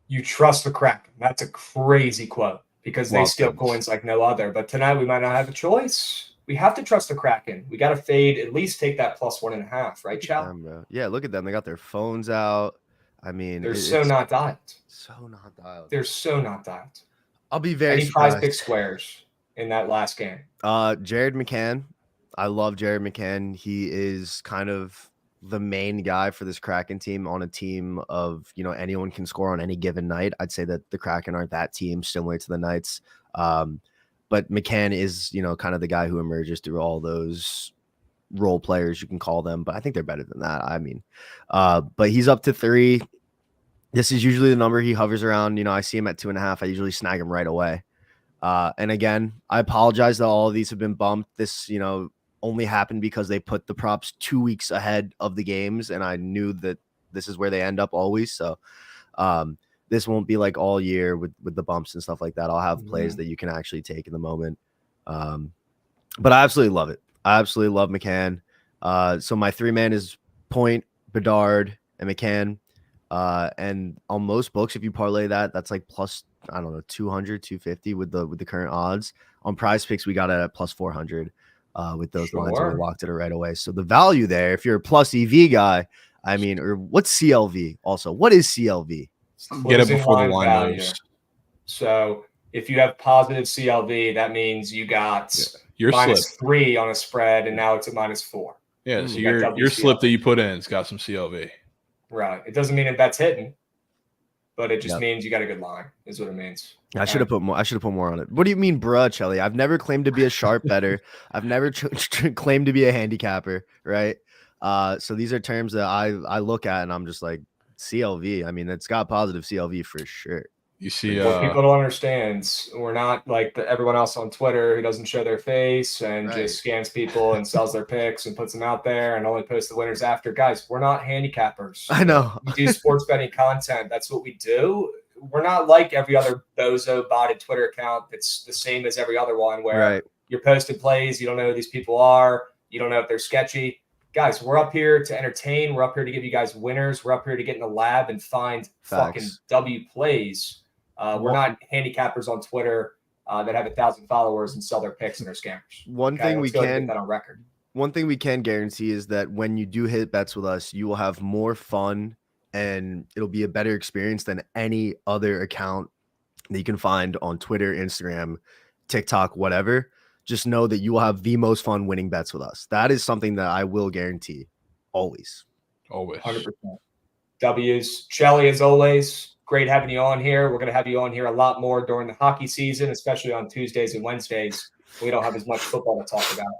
You trust the Kraken. That's a crazy quote. Because they steal coins like no other. But tonight we might not have a choice. We have to trust the Kraken. We got to fade, at least take that plus 1.5, right, Chow? Yeah, look at them. They got their phones out. I mean, they're so not dialed. They're so not dialed. I'll be very surprised. Prize pick squares in that last game. Jared McCann. I love Jared McCann. He is kind of the main guy for this Kraken team on a team of, anyone can score on any given night. I'd say that the Kraken aren't that team similar to the Knights. But McCann is, kind of the guy who emerges through all those role players, you can call them, but I think they're better than that. I mean, but he's up to 3. This is usually the number he hovers around. I see him at 2.5. I usually snag him right away. And again, I apologize that all of these have been bumped. This, only happened because they put the props 2 weeks ahead of the games, and I knew that this is where they end up always. So this won't be like all year with the bumps and stuff like that. I'll have plays that you can actually take in the moment. But I absolutely love it. I absolutely love McCann. So my 3-man is Point, Bedard, and McCann. And on most books, if you parlay that, that's like plus, I don't know, 200, 250 with the current odds. On Prize Picks, we got it at plus 400. With those lines, and we locked it right away. So the value there, if you're a plus EV guy, I mean, or what's CLV also? What is CLV? Get it before the line moves. So if you have positive CLV, that means you got your -3 on a spread, and now it's at -4. Yeah, so your slip that you put in, it's got some CLV. Right. It doesn't mean that that's hitting, but it just means you got a good line, is what it means. I should have put more. I should have put more on it. What do you mean, bruh, Chelly? I've never claimed to be a sharp better. I've never claimed to be a handicapper, right? So these are terms that I look at and I'm just like, CLV. I mean, it's got positive CLV for sure. You see, what people don't understand, we're not like everyone else on Twitter who doesn't show their face and just scams people and sells their picks and puts them out there and only posts the winners after. Guys, we're not handicappers. I know. We do sports betting content. That's what we do. We're not like every other bozo botted Twitter account that's the same as every other one where you're posting plays. You don't know who these people are. You don't know if they're sketchy. Guys, we're up here to entertain. We're up here to give you guys winners. We're up here to get in the lab and find fucking W plays. We're not handicappers on Twitter that have 1,000 followers and sell their picks and they're scammers. One thing we can get that on record. One thing we can guarantee is that when you do hit bets with us, you will have more fun and it'll be a better experience than any other account that you can find on Twitter, Instagram, TikTok, whatever. Just know that you will have the most fun winning bets with us. That is something that I will guarantee. Always. 100%. W's. Chelly, as always. Great having you on here. We're going to have you on here a lot more during the hockey season, especially on Tuesdays and Wednesdays. We don't have as much football to talk about.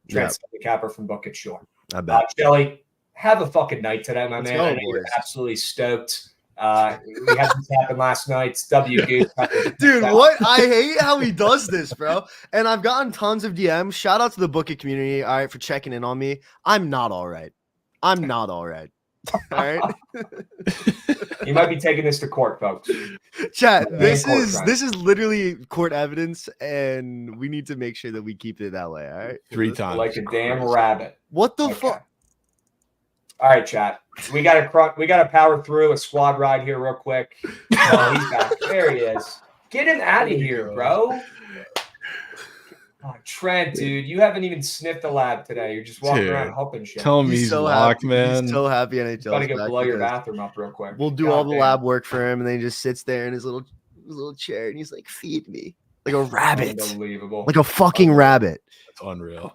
Trent Capper from Bucket Shore. I bet. Chelly, have a fucking night today, my man. I know you're absolutely stoked. We had this happen last night. It's W Goose. Dude, what? I hate how he does this, bro. And I've gotten tons of DMs. Shout out to the Bucket community, all right, for checking in on me. I'm not all right. I'm not all right. All right. You might be taking this to court, folks. Chat, this is literally court evidence, and we need to make sure that we keep it that way. All right. 3 times. Like a damn rabbit. What the fuck? All right, chat. We gotta power through a squad ride here real quick. Oh, he's back. There he is. Get him out of here, bro. Oh, Trent, dude, you haven't even sniffed the lab today. You're just walking around helping shit. Tell him he's so locked, man. He's so happy NHL. Gotta go blow your bathroom up real quick. We'll do all the lab work for him, and then he just sits there in his little chair, and he's like, "Feed me like a rabbit, unbelievable, like a fucking rabbit." That's unreal.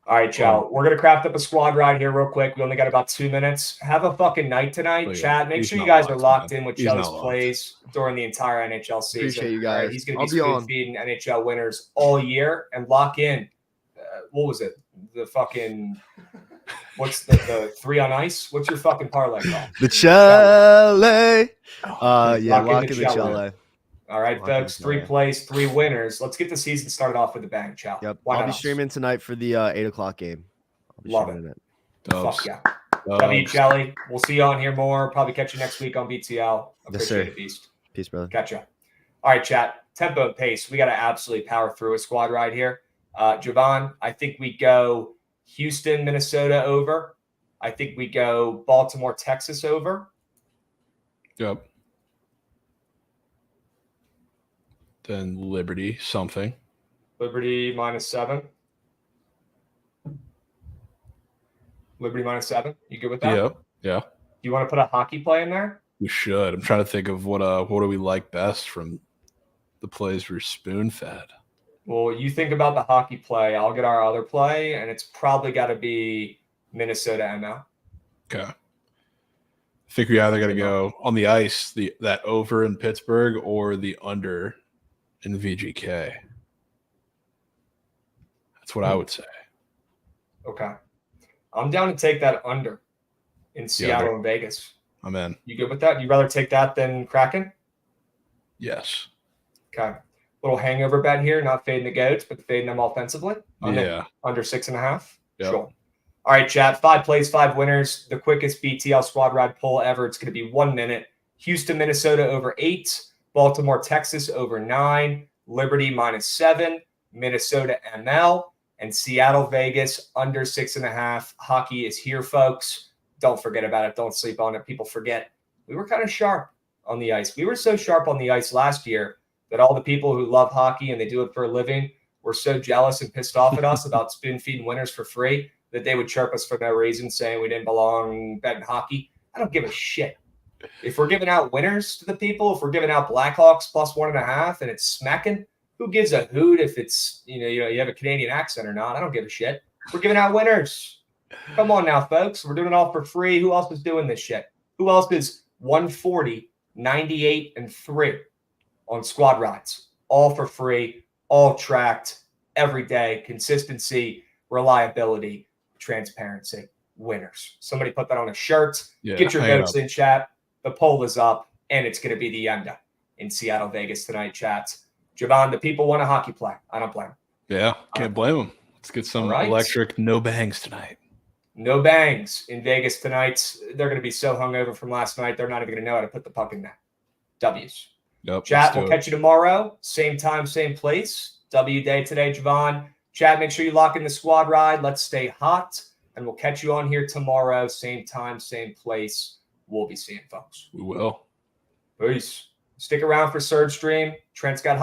All right, Chow. We're gonna craft up a squad ride here real quick. We only got about 2 minutes. Have a fucking night tonight, chat. Make sure you guys are locked in with Chelly's plays during the entire NHL season. Appreciate you guys. Right, he's gonna be spoon-feeding NHL winners all year and lock in. What was it? The fucking what's the 3 on ice? What's your fucking parlay called? The Chelly. Lock in the Chelly. All right, folks. 3 plays, 3 winners. Let's get the season started off with a bang, Chow. Yep. I'll be streaming tonight for the 8:00 game. Love it. Fuck yeah. W Chelly. We'll see you on here more. Probably catch you next week on BTL. Appreciate it, Beast. Peace, brother. Catch ya. All right, chat. Tempo and pace. We got to absolutely power through a squad ride here. Javon, I think we go Houston, Minnesota over. I think we go Baltimore, Texas over. Yep. Then Liberty, something. Liberty -7. Liberty -7. You good with that? Yeah. Yeah. Do you want to put a hockey play in there? We should. I'm trying to think of what do we like best from the plays we're spoon-fed. Well, you think about the hockey play. I'll get our other play, and it's probably got to be Minnesota ML. Okay. I think we either got to go on the ice, that over in Pittsburgh, or the under in VGK. That's what I would say. Okay. I'm down to take that under in Seattle and Vegas. I'm in. You good with that? You'd rather take that than Kraken? Yes. Okay. Little hangover bet here, not fading the goats, but fading them offensively. Under 6.5. Yep. Sure. All right, chat. 5 plays, 5 winners. The quickest BTL squad ride poll ever. It's going to be 1 minute. Houston, Minnesota over 8. Baltimore, Texas over 9. Liberty -7. Minnesota ML. And Seattle, Vegas under 6.5. Hockey is here, folks. Don't forget about it. Don't sleep on it. People forget. We were kind of sharp on the ice. We were so sharp on the ice last year that all the people who love hockey and they do it for a living were so jealous and pissed off at us about spoon-feeding winners for free that they would chirp us for no reason, saying we didn't belong betting hockey. I don't give a shit. If we're giving out winners to the people, if we're giving out Blackhawks +1.5 and it's smacking, who gives a hoot if it's, you have a Canadian accent or not? I don't give a shit. We're giving out winners. Come on now, folks. We're doing it all for free. Who else is doing this shit? Who else is 140 98-3 on squad rides, all for free, all tracked every day. Consistency, reliability, transparency, winners. Somebody put that on a shirt. Yeah, Get your hang votes up. in, chat. The poll is up, and it's going to be the Enda in Seattle, Vegas tonight, chat. Javon, the people want a hockey play. I don't blame them. Yeah, can't blame them. Let's get some electric no bangs tonight. No bangs in Vegas tonight. They're going to be so hungover from last night, they're not even going to know how to put the puck in net. W's. Yep, Chat, we'll catch you tomorrow. Same time, same place. W day today, Javon. Chat, make sure you lock in the squad ride. Let's stay hot. And we'll catch you on here tomorrow. Same time, same place. We'll be seeing folks. We will. Peace. Stick around for Surge Stream. Trent's got